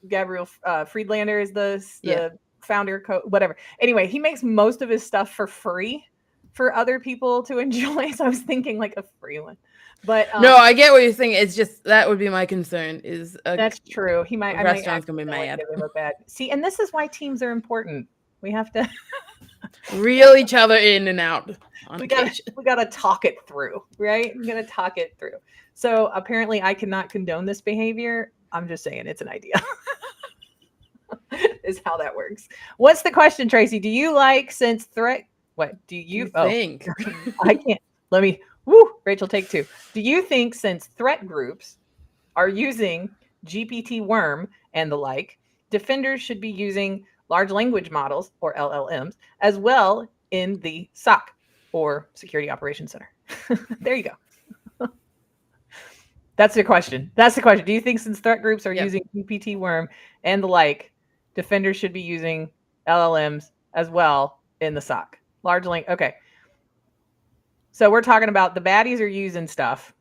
S1: Gabriel Friedlander is the founder, whatever. Anyway, he makes most of his stuff for free for other people to enjoy. So I was thinking like a free one. But
S2: no, I get what you're saying. It's just that would be my concern.
S1: That's true. He might.
S2: Restaurant's gonna be mad.
S1: See, and this is why teams are important. We have to
S2: reel each other in and out.
S1: We gotta talk it through, right? We gotta talk it through. So apparently I cannot condone this behavior. I'm just saying it's an idea. is how that works. What's the question, Tracy? Do you like since threat? What do you
S2: think?
S1: I can't. Let me. Woo, Rachel, take 2. Do you think since threat groups are using GPT worm and the like, defenders should be using large language models or LLMs as well in the SOC or Security Operations Center? There you go. That's the question. Do you think since threat groups are using GPT worm and the like, defenders should be using LLMs as well in the SOC? Large language. Okay. So we're talking about the baddies are using stuff,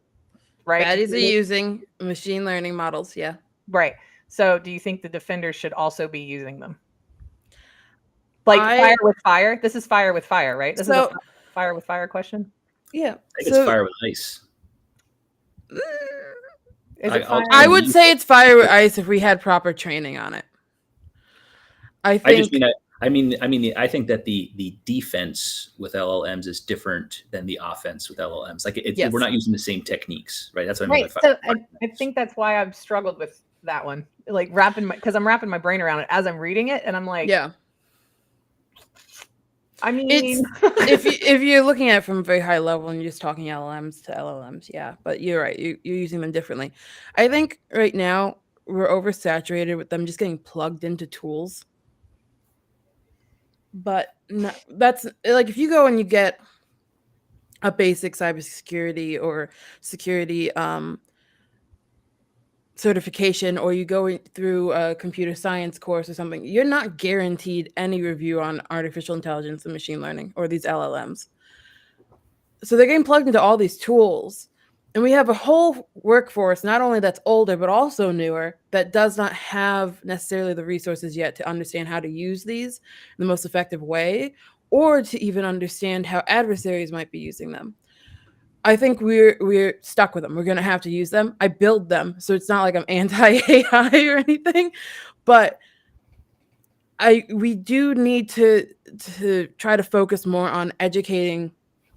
S1: right?
S2: Baddies are using machine learning models. Yeah.
S1: Right. So do you think the defenders should also be using them? Like fire with fire? This is fire with fire, right? This is a fire with fire question?
S2: Yeah.
S3: I think it's fire with ice.
S1: Is it fire?
S2: I would say it's fire with ice if we had proper training on it. I think
S3: I think that the defense with LLMs is different than the offense with LLMs. Like we're not using the same techniques, right? That's what I mean.
S1: So I think that's why I've struggled with that one. Like because I'm wrapping my brain around it as I'm reading it, and I'm like,
S2: yeah.
S1: I mean,
S2: if you're looking at it from a very high level and you're just talking LLMs to LLMs, yeah. But you're right. You're using them differently. I think right now we're oversaturated with them just getting plugged into tools. But no, that's like if you go and you get a basic cybersecurity or security certification, or you go through a computer science course or something, you're not guaranteed any review on artificial intelligence and machine learning or these LLMs. So they're getting plugged into all these tools. And we have a whole workforce, not only that's older, but also newer, that does not have necessarily the resources yet to understand how to use these in the most effective way, or to even understand how adversaries might be using them. I think we're stuck with them. We're going to have to use them. I build them, so it's not like I'm anti-AI or anything, but we do need to try to focus more on educating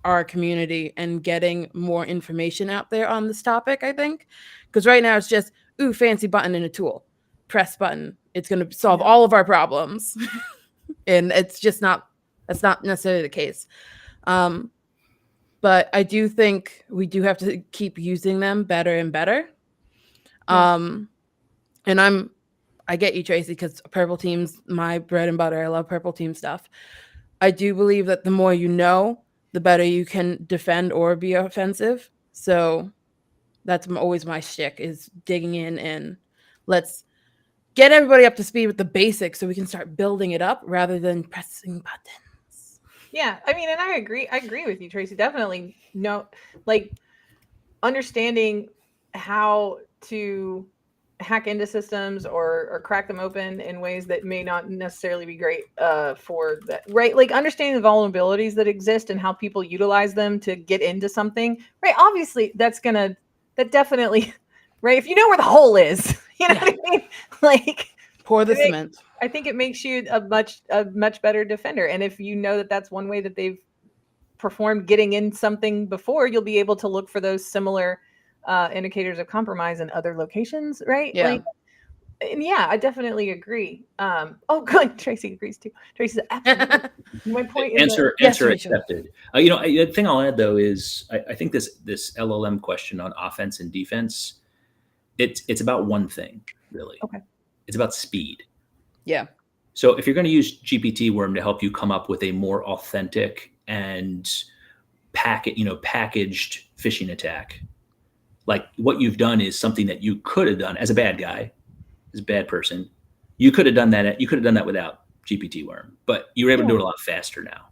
S2: our community and getting more information out there on this topic, I think. Because right now it's just, fancy button in a tool. Press button. It's going to solve all of our problems. And it's just that's not necessarily the case. But I do think we do have to keep using them better and better. And I get you, Tracy, because purple team's my bread and butter. I love purple team stuff. I do believe that the more you know, the better you can defend or be offensive. So that's always my shtick, is digging in and let's get everybody up to speed with the basics so we can start building it up rather than pressing buttons.
S1: Yeah, I mean, and I agree with you, Tracy. Definitely like understanding how to hack into systems or crack them open in ways that may not necessarily be great for that, right? Like understanding the vulnerabilities that exist and how people utilize them to get into something, right? Obviously, that definitely, right? If you know where the hole is, you know what I mean? Like
S2: pour the cement.
S1: I think it makes you a much better defender. And if you know that that's one way that they've performed getting in something before, you'll be able to look for those similar indicators of compromise in other locations, right?
S2: Yeah.
S1: Yeah, I definitely agree. Good. Tracy agrees too. Tracy's absolutely. My point is
S3: answer accepted. The thing I'll add though is I think this LLM question on offense and defense, it's about one thing really.
S1: Okay.
S3: It's about speed.
S2: Yeah.
S3: So if you're going to use GPT Worm to help you come up with a more authentic and packaged phishing attack, like what you've done is something that you could have done as a bad guy, as a bad person. You could have done that. You could have done that without GPT Worm, but you were able to do it a lot faster now.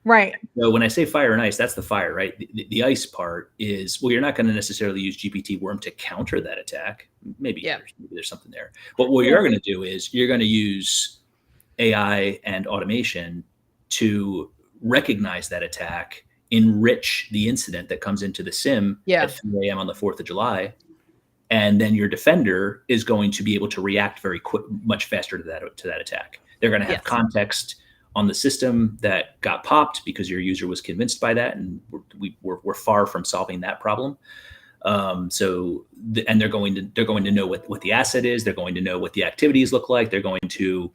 S1: Right.
S3: So when I say fire and ice, that's the fire, right? The ice part is, well, you're not going to necessarily use GPT Worm to counter that attack. Maybe there's something there. But what you're going to do is you're going to use AI and automation to recognize that attack, enrich the incident that comes into the SIM at 3 a.m. on the 4th of July. And then your defender is going to be able to react very quick, much faster to that attack. They're going to have context on the system that got popped because your user was convinced by that. And we're far from solving that problem. And they're going to know what the asset is. They're going to know what the activities look like. They're going to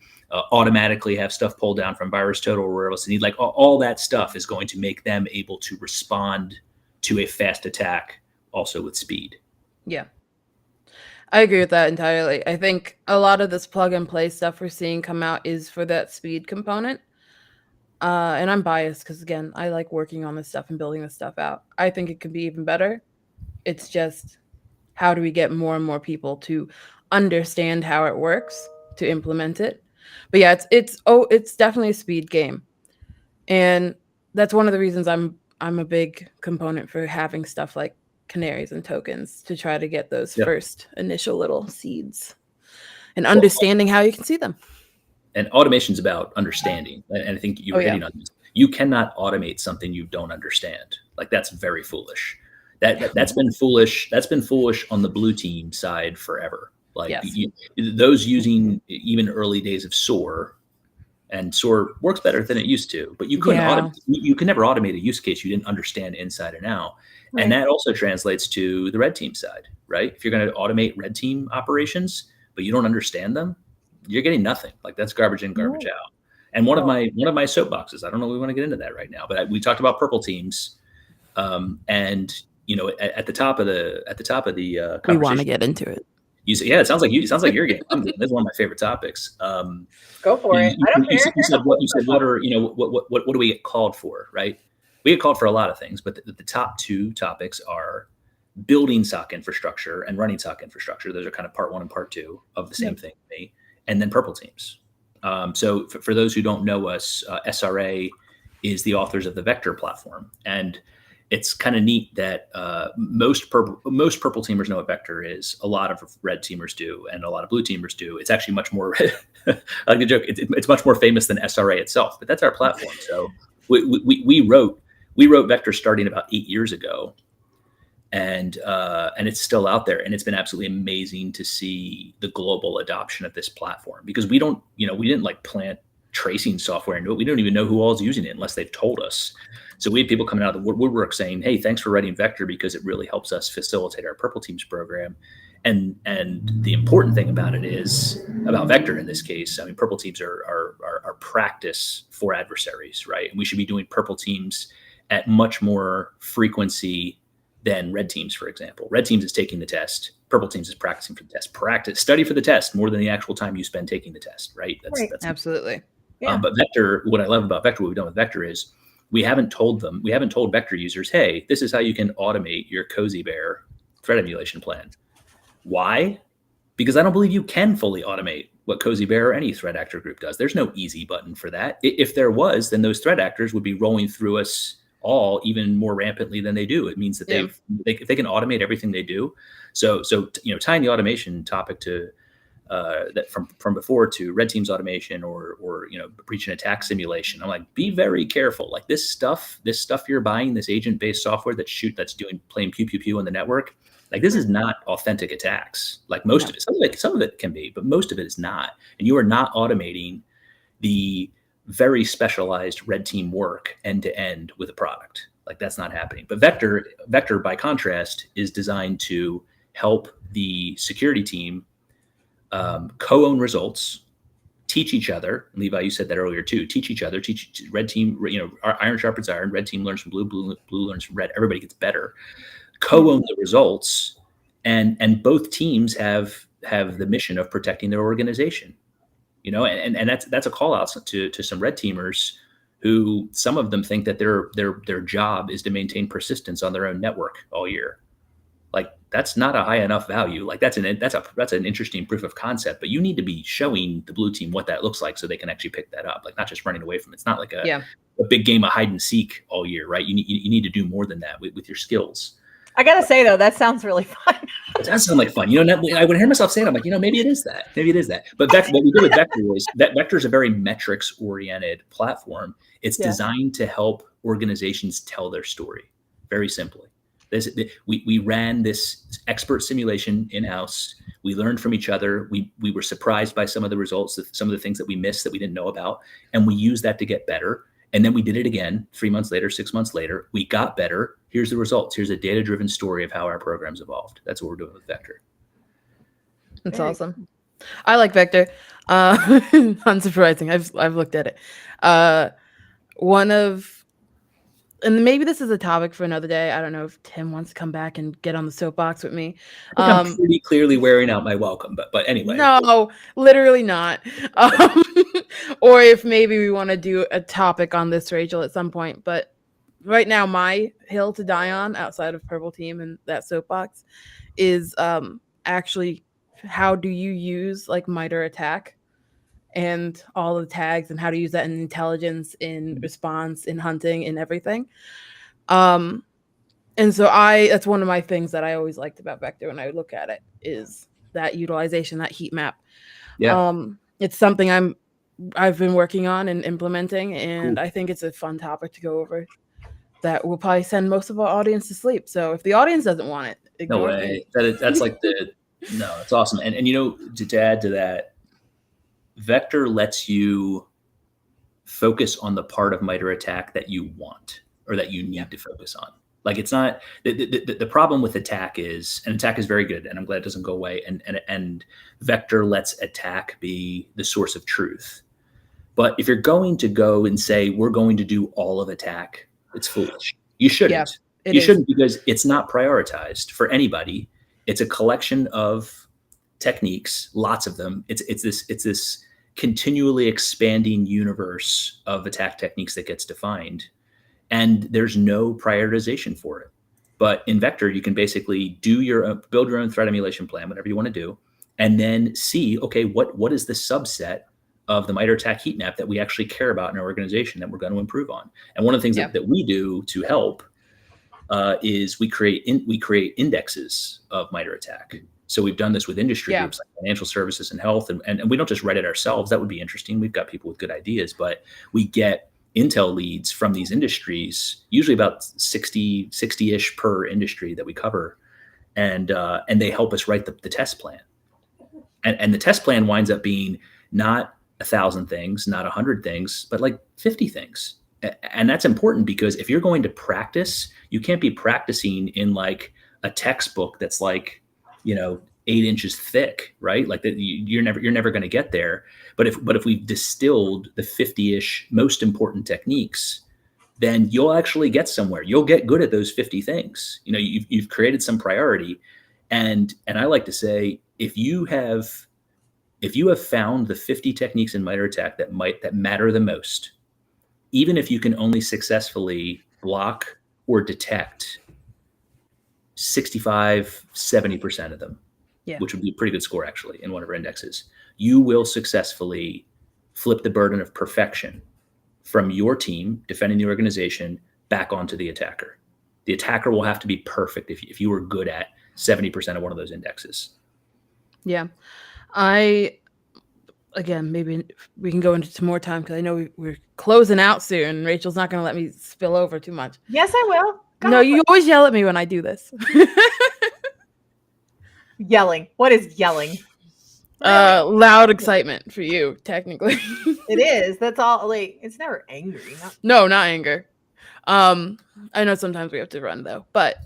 S3: automatically have stuff pulled down from VirusTotal or wherever else they need. Like all that stuff is going to make them able to respond to a fast attack also with speed.
S2: Yeah. I agree with that entirely. I think a lot of this plug and play stuff we're seeing come out is for that speed component. And I'm biased because, again, I like working on this stuff and building this stuff out. I think it could be even better. It's just, how do we get more and more people to understand how it works, to implement it? But yeah, it's definitely a speed game. And that's one of the reasons I'm a big component for having stuff like canaries and tokens to try to get those first initial little seeds and understanding how you can see them.
S3: And automation is about understanding. And I think you were hitting on this. You cannot automate something you don't understand. Like, that's very foolish. That's been foolish. That's been foolish on the blue team side forever. Like, those using even early days of SOAR, and SOAR works better than it used to, but you couldn't you can never automate a use case you didn't understand inside and out. Right. And that also translates to the red team side, right? If you're going to automate red team operations, but you don't understand them, you're getting nothing. Like, that's garbage in, garbage out. And one of my soapboxes, I don't know if we want to get into that right now, but we talked about purple teams, and at the top of the conversation,
S2: we want to get into it.
S3: You say, it sounds like you're getting. This is one of my favorite topics.
S1: Go for it. I don't care.
S3: You said what are what do we get called for? Right? We get called for a lot of things, but the top two topics are building SOC infrastructure and running SOC infrastructure. Those are kind of part one and part two of the same thing to me. And then purple teams. So for those who don't know us, SRA is the authors of the Vector platform, and it's kind of neat that most purple teamers know what Vector is. A lot of red teamers do, and a lot of blue teamers do. It's actually much more, I like the joke, it's much more famous than SRA itself, but that's our platform. So we wrote Vector starting about 8 years ago, and it's still out there, and it's been absolutely amazing to see the global adoption of this platform, because we didn't like plant tracing software into it. We don't even know who all is using it unless they've told us. So we have people coming out of the woodwork saying, "Hey, thanks for writing Vector, because it really helps us facilitate our purple teams program." And the important thing about Vector in this case, I mean, purple teams are practice for adversaries, right? And we should be doing purple teams at much more frequency than red teams, for example. Red teams is taking the test. Purple teams is practicing for the test. Study for the test more than the actual time you spend taking the test, right? That's
S2: absolutely.
S1: Yeah.
S3: But Vector, what I love about Vector, what we've done with Vector is we haven't told Vector users, "Hey, this is how you can automate your Cozy Bear threat emulation plan." Why? Because I don't believe you can fully automate what Cozy Bear or any threat actor group does. There's no easy button for that. If there was, then those threat actors would be rolling through us all even more rampantly than they do. It means that if they can automate everything they do. So tying the automation topic to that from before to red team's automation or breach and attack simulation, I'm like, be very careful. Like, this stuff you're buying, this agent-based software that's playing pew pew pew on the network, like, this is not authentic attacks. Like, most of it, some of it can be, but most of it is not. And you are not automating the very specialized red team work end to end with a product. Like, that's not happening. But Vector, by contrast, is designed to help the security team co-own results, teach each other. Levi, you said that earlier too. Teach each other. Teach red team. Iron sharpens iron. Red team learns from blue. Blue learns from red. Everybody gets better. Co-own the results, and both teams have the mission of protecting their organization. And that's a call out to some red teamers who, some of them think that their job is to maintain persistence on their own network all year. Like, that's not a high enough value. Like, that's an interesting proof of concept, but you need to be showing the blue team what that looks like so they can actually pick that up. Like, not just running away from it. It's not like a big game of hide and seek all year, right? You need to do more than that with your skills.
S1: I gotta say though, that sounds really fun.
S3: It does sound like fun. I would hear myself saying, I'm like, maybe it is that. Maybe it is that. But what we do with Vector is that Vector is a very metrics-oriented platform. It's designed to help organizations tell their story, very simply. We ran this expert simulation in-house. We learned from each other. We were surprised by some of the results, some of the things that we missed that we didn't know about, and we used that to get better. And then we did it again 3 months later, 6 months later. We got better. Here's the results. Here's a data-driven story of how our programs evolved. That's what we're doing with Vector.
S2: That's
S1: Very
S2: awesome. I like Vector. Unsurprising. I've looked at it. One of, and maybe this is a topic for another day. I don't know if Tim wants to come back and get on the soapbox with me.
S3: I think I'm pretty clearly wearing out my welcome, but anyway.
S2: No, literally not. Or if maybe we want to do a topic on this, Rachel, at some point. But right now, my hill to die on outside of Purple Team and that soapbox is actually how do you use like MITRE ATT&CK and all the tags and how to use that in intelligence, in response, in hunting, in everything. And so that's one of my things that I always liked about Vector when I look at it is that utilization, that heat map.
S3: Yeah.
S2: It's something I've been working on and implementing, and
S3: Cool.
S2: I think it's a fun topic to go over that will probably send most of our audience to sleep. So if the audience doesn't want it, ignore
S3: No way.
S2: me.
S3: That's like no, it's awesome. And you know, to add to that, Vector lets you focus on the part of MITRE ATT&CK that you want or that you need to focus on. Like it's not the problem with ATT&CK is, and ATT&CK is very good, and I'm glad it doesn't go away. And Vector lets ATT&CK be the source of truth. But if you're going to go and say we're going to do all of ATT&CK, it's foolish. You shouldn't. You shouldn't, because it's not prioritized for anybody. It's a collection of techniques, lots of them. It's this continually expanding universe of attack techniques that gets defined, and there's no prioritization for it. But in Vector, you can basically build your own threat emulation plan, whatever you want to do, and then see, okay, what is the subset of the MITRE ATT&CK heat map that we actually care about in our organization that we're going to improve on. And one of the things that we do to help is we create indexes of MITRE ATT&CK. So we've done this with industry groups like financial services and health, and we don't just write it ourselves. That would be interesting. We've got people with good ideas, but we get intel leads from these industries, usually about 60-ish per industry that we cover, and they help us write the test plan. And the test plan winds up being not 1,000 things, not 100 things, but like 50 things. And that's important, because if you're going to practice, you can't be practicing in like a textbook that's like, 8 inches thick, right? Like that, you're never going to get there. But if we've distilled the 50-ish most important techniques, then you'll actually get somewhere. You'll get good at those 50 things. You've created some priority. And I like to say, if you have found the 50 techniques in MITRE ATT&CK that matter the most, even if you can only successfully block or detect 65-70% of them, which would be a pretty good score actually in one of our indexes, you will successfully flip the burden of perfection from your team defending the organization back onto the attacker. The attacker will have to be perfect if you were good at 70% of one of those indexes.
S2: Yeah. Again, maybe we can go into some more time, because I know we're closing out soon. Rachel's not going to let me spill over too much.
S1: Yes, I will.
S2: No, you always yell at me when I do this.
S1: Yelling. What is yelling?
S2: Loud excitement for you, technically.
S1: It is. That's all. Like, it's never angry.
S2: No, not anger. I know sometimes we have to run though, but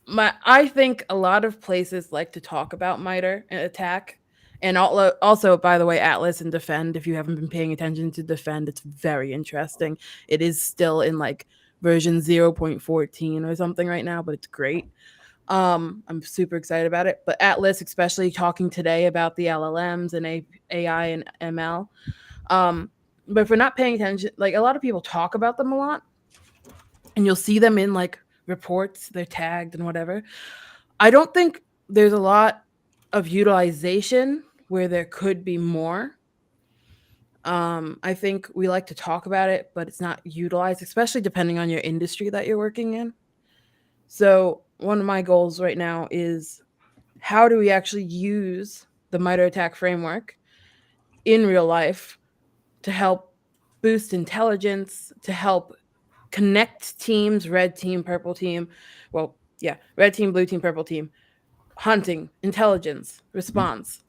S2: I think a lot of places like to talk about MITRE and ATT&CK. And also, by the way, Atlas and Defend, if you haven't been paying attention to Defend, it's very interesting. It is still in like version 0.14 or something right now, but it's great. I'm super excited about it. But Atlas, especially talking today about the LLMs and AI and ML. But if we're not paying attention, like a lot of people talk about them a lot, and you'll see them in like reports, they're tagged and whatever. I don't think there's a lot of utilization where there could be more. I think we like to talk about it, but it's not utilized, especially depending on your industry that you're working in. So one of my goals right now is, how do we actually use the MITRE ATT&CK framework in real life to help boost intelligence, to help connect teams, red team, purple team. Well, yeah, red team, blue team, purple team, hunting, intelligence, response.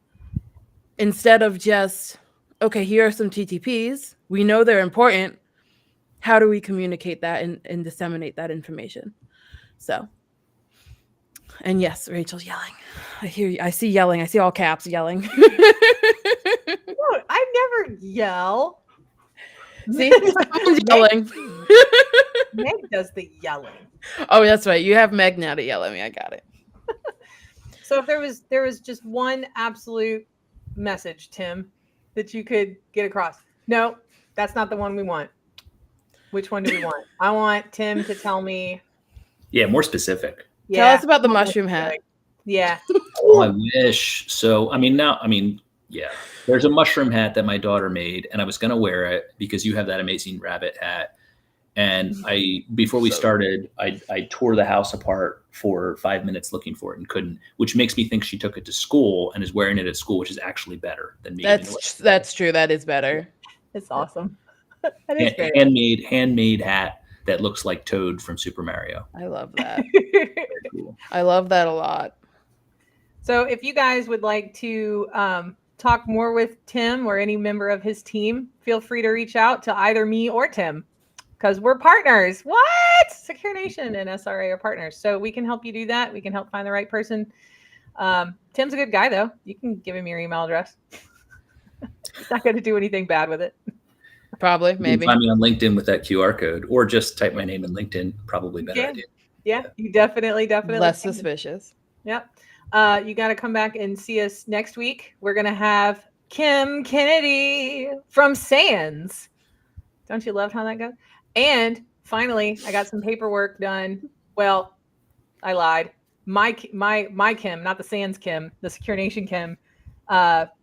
S2: Instead of just, okay, here are some TTPs. We know they're important. How do we communicate that and disseminate that information? So, and yes, Rachel's yelling. I hear you. I see yelling. I see all caps yelling.
S1: No, I never yell.
S2: See, someone's yelling.
S1: Meg does the yelling.
S2: Oh, that's right. You have Meg now to yell at me. I got it.
S1: So if there was just one absolute message, Tim, that you could get across. No, that's not the one we want. Which one do we want? I want Tim to tell me.
S3: Yeah, more specific.
S1: Yeah,
S2: Tell us about the mushroom hat.
S1: Yeah.
S3: Oh, I wish. So, yeah, there's a mushroom hat that my daughter made, and I was going to wear it because you have that amazing rabbit hat. And before we started, I tore the house apart for 5 minutes looking for it and couldn't, which makes me think she took it to school and is wearing it at school, which is actually better than me.
S2: That's true. That is better.
S1: It's awesome. That is great.
S3: Handmade hat that looks like Toad from Super Mario.
S2: I love that. Cool. I love that a lot.
S1: So if you guys would like to talk more with Tim or any member of his team, feel free to reach out to either me or Tim, because we're partners. What? SecureNation and SRA are partners. So we can help you do that. We can help find the right person. Tim's a good guy, though. You can give him your email address. He's not going to do anything bad with it.
S2: Probably, maybe.
S3: You can find me on LinkedIn with that QR code, or just type my name in LinkedIn. Probably better idea.
S1: Yeah, you definitely.
S2: Less suspicious.
S1: Yep. You got to come back and see us next week. We're going to have Kim Kennedy from Sands. Don't you love how that goes? And finally, I got some paperwork done. Well, I lied. My Kim, not the Sands Kim, the SecureNation Kim,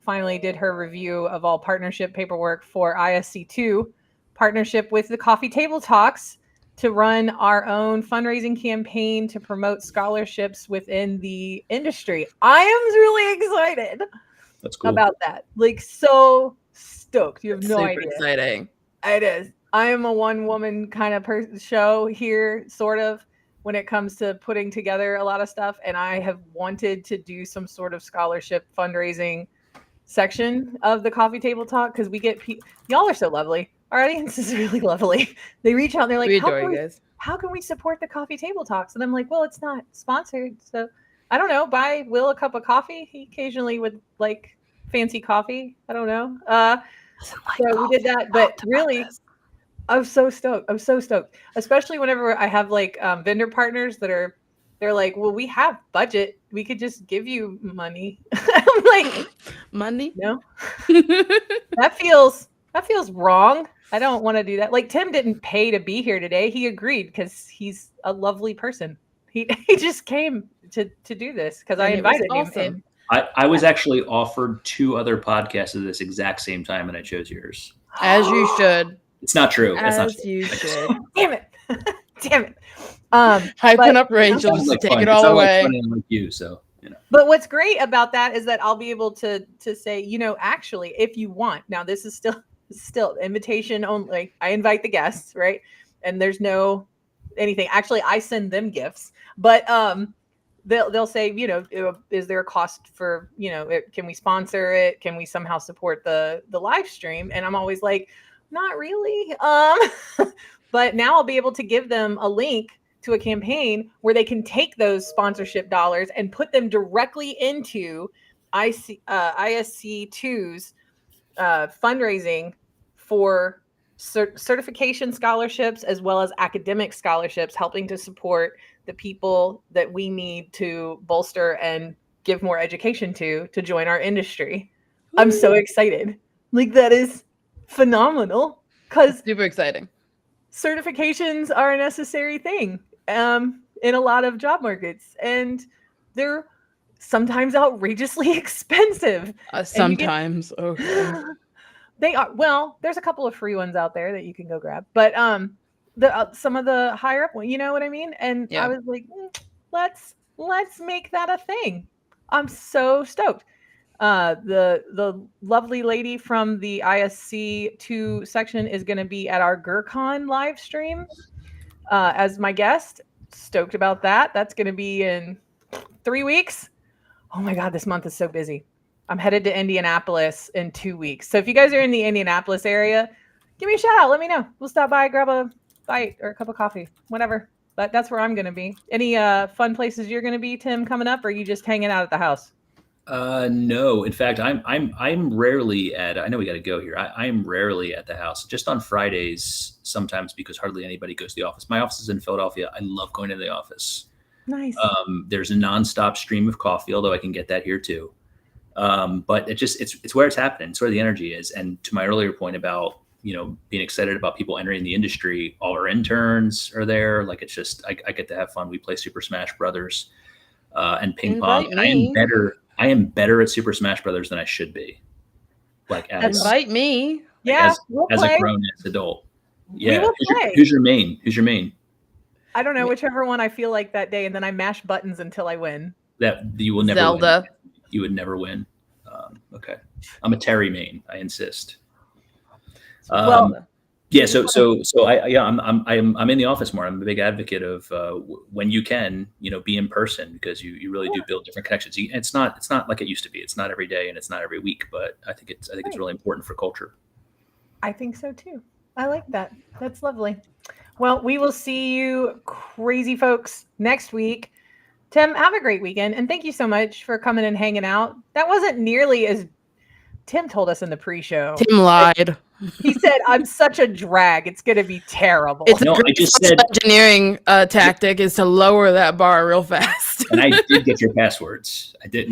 S1: finally did her review of all partnership paperwork for ISC2, partnership with the Coffee Table Talks to run our own fundraising campaign to promote scholarships within the industry. I am really excited about that. Like, so stoked. You have no idea.
S2: Super exciting.
S1: It is. I am a one-woman kind of show here, sort of, when it comes to putting together a lot of stuff. And I have wanted to do some sort of scholarship fundraising section of the Coffee Table Talk, because we get y'all are so lovely. Our audience is really lovely. They reach out and they're like,
S2: we adore you guys.
S1: How can we support the Coffee Table Talks? And I'm like, well, it's not sponsored. So I don't know, buy Will a cup of coffee. He occasionally would like fancy coffee. I don't know. So we did that, but really, I'm so stoked. Especially whenever I have like vendor partners they're like, well, we have budget. We could just give you money. I'm like,
S2: money?
S1: No. That feels wrong. I don't want to do that. Like, Tim didn't pay to be here today. He agreed because he's a lovely person. He just came to do this because I invited him.
S2: Awesome.
S3: I was actually offered 2 other podcasts at this exact same time, and I chose yours.
S2: As you should.
S3: It's not true.
S2: You should.
S1: Damn it.
S2: Hyping up Rachel just to take it all away.
S3: Like you, so you know.
S1: But what's great about that is that I'll be able to say, actually, if you want. Now, this is still invitation only. I invite the guests, right? And there's no anything. Actually, I send them gifts, but they'll say, is there a cost for, can we sponsor it? Can we somehow support the live stream? And I'm always like, not really. But now I'll be able to give them a link to a campaign where they can take those sponsorship dollars and put them directly into ISC2's fundraising for certification scholarships as well as academic scholarships, helping to support the people that we need to bolster and give more education to join our industry. I'm so excited. Like, that is phenomenal, because
S2: super exciting.
S1: Certifications are a necessary thing in a lot of job markets, and they're sometimes outrageously expensive.
S2: Sometimes.
S1: They are. Well, there's a couple of free ones out there that you can go grab, but some of the higher up one, you know what I mean? And yeah. I was like, let's make that a thing. I'm so stoked. The lovely lady from the ISC2 section is going to be at our GERCON live stream as my guest. Stoked about that. That's going to be in 3 weeks. Oh my God, this month is so busy. I'm headed to Indianapolis in 2 weeks. So if you guys are in the Indianapolis area, give me a shout out. Let me know. We'll stop by, grab a bite or a cup of coffee, whatever. that's where I'm going to be. Any fun places you're going to be, Tim, coming up, or are you just hanging out at the house?
S3: No, in fact, I'm rarely at. I know we got to go here. I'm rarely at the house. Just on Fridays, sometimes because hardly anybody goes to the office. My office is in Philadelphia. I love going to the office.
S1: Nice.
S3: There's a nonstop stream of coffee, although I can get that here too. But it's where it's happening. It's where the energy is. And to my earlier point about being excited about people entering the industry, all our interns are there. Like it's just I get to have fun. We play Super Smash Brothers and ping pong. And I am better at Super Smash Brothers than I should be. Like
S2: invite me.
S1: Yeah,
S3: as a grown-ass adult. Yeah.
S1: We will play.
S3: Who's your main? Who's your main?
S1: I don't know, whichever one I feel like that day, and then I mash buttons until I win.
S3: That you will never
S2: Zelda.
S3: win. You would never win. Okay. I'm a Terry main. I insist. Yeah. So I'm in the office more. I'm a big advocate of when you can, be in person because you really do build different connections. It's not like it used to be. It's not every day and it's not every week, but I think it's really important for culture.
S1: I think so too. I like that. That's lovely. Well, we will see you crazy folks next week. Tim, have a great weekend. And thank you so much for coming and hanging out. That wasn't nearly as Tim told us in the pre-show.
S2: Tim lied.
S1: He said, I'm such a drag. It's going to be terrible.
S2: It's I just said engineering tactic is to lower that bar real fast.
S3: And I did get your passwords. I didn't.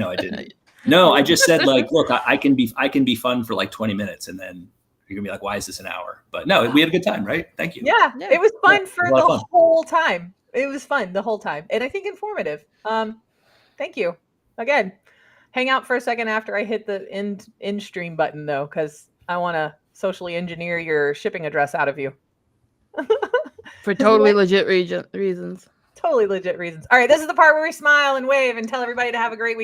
S3: No, I just said like, look, I can be fun for like 20 minutes and then you're gonna be like, why is this an hour? But no, we had a good time, right? Thank you.
S1: Yeah. It was fun for the whole time. It was fun the whole time. And I think informative. Thank you. Again, hang out for a second after I hit the end stream button though, because I want to socially engineer your shipping address out of you.
S2: For totally legit reasons.
S1: Totally legit reasons. All right. This is the part where we smile and wave and tell everybody to have a great week.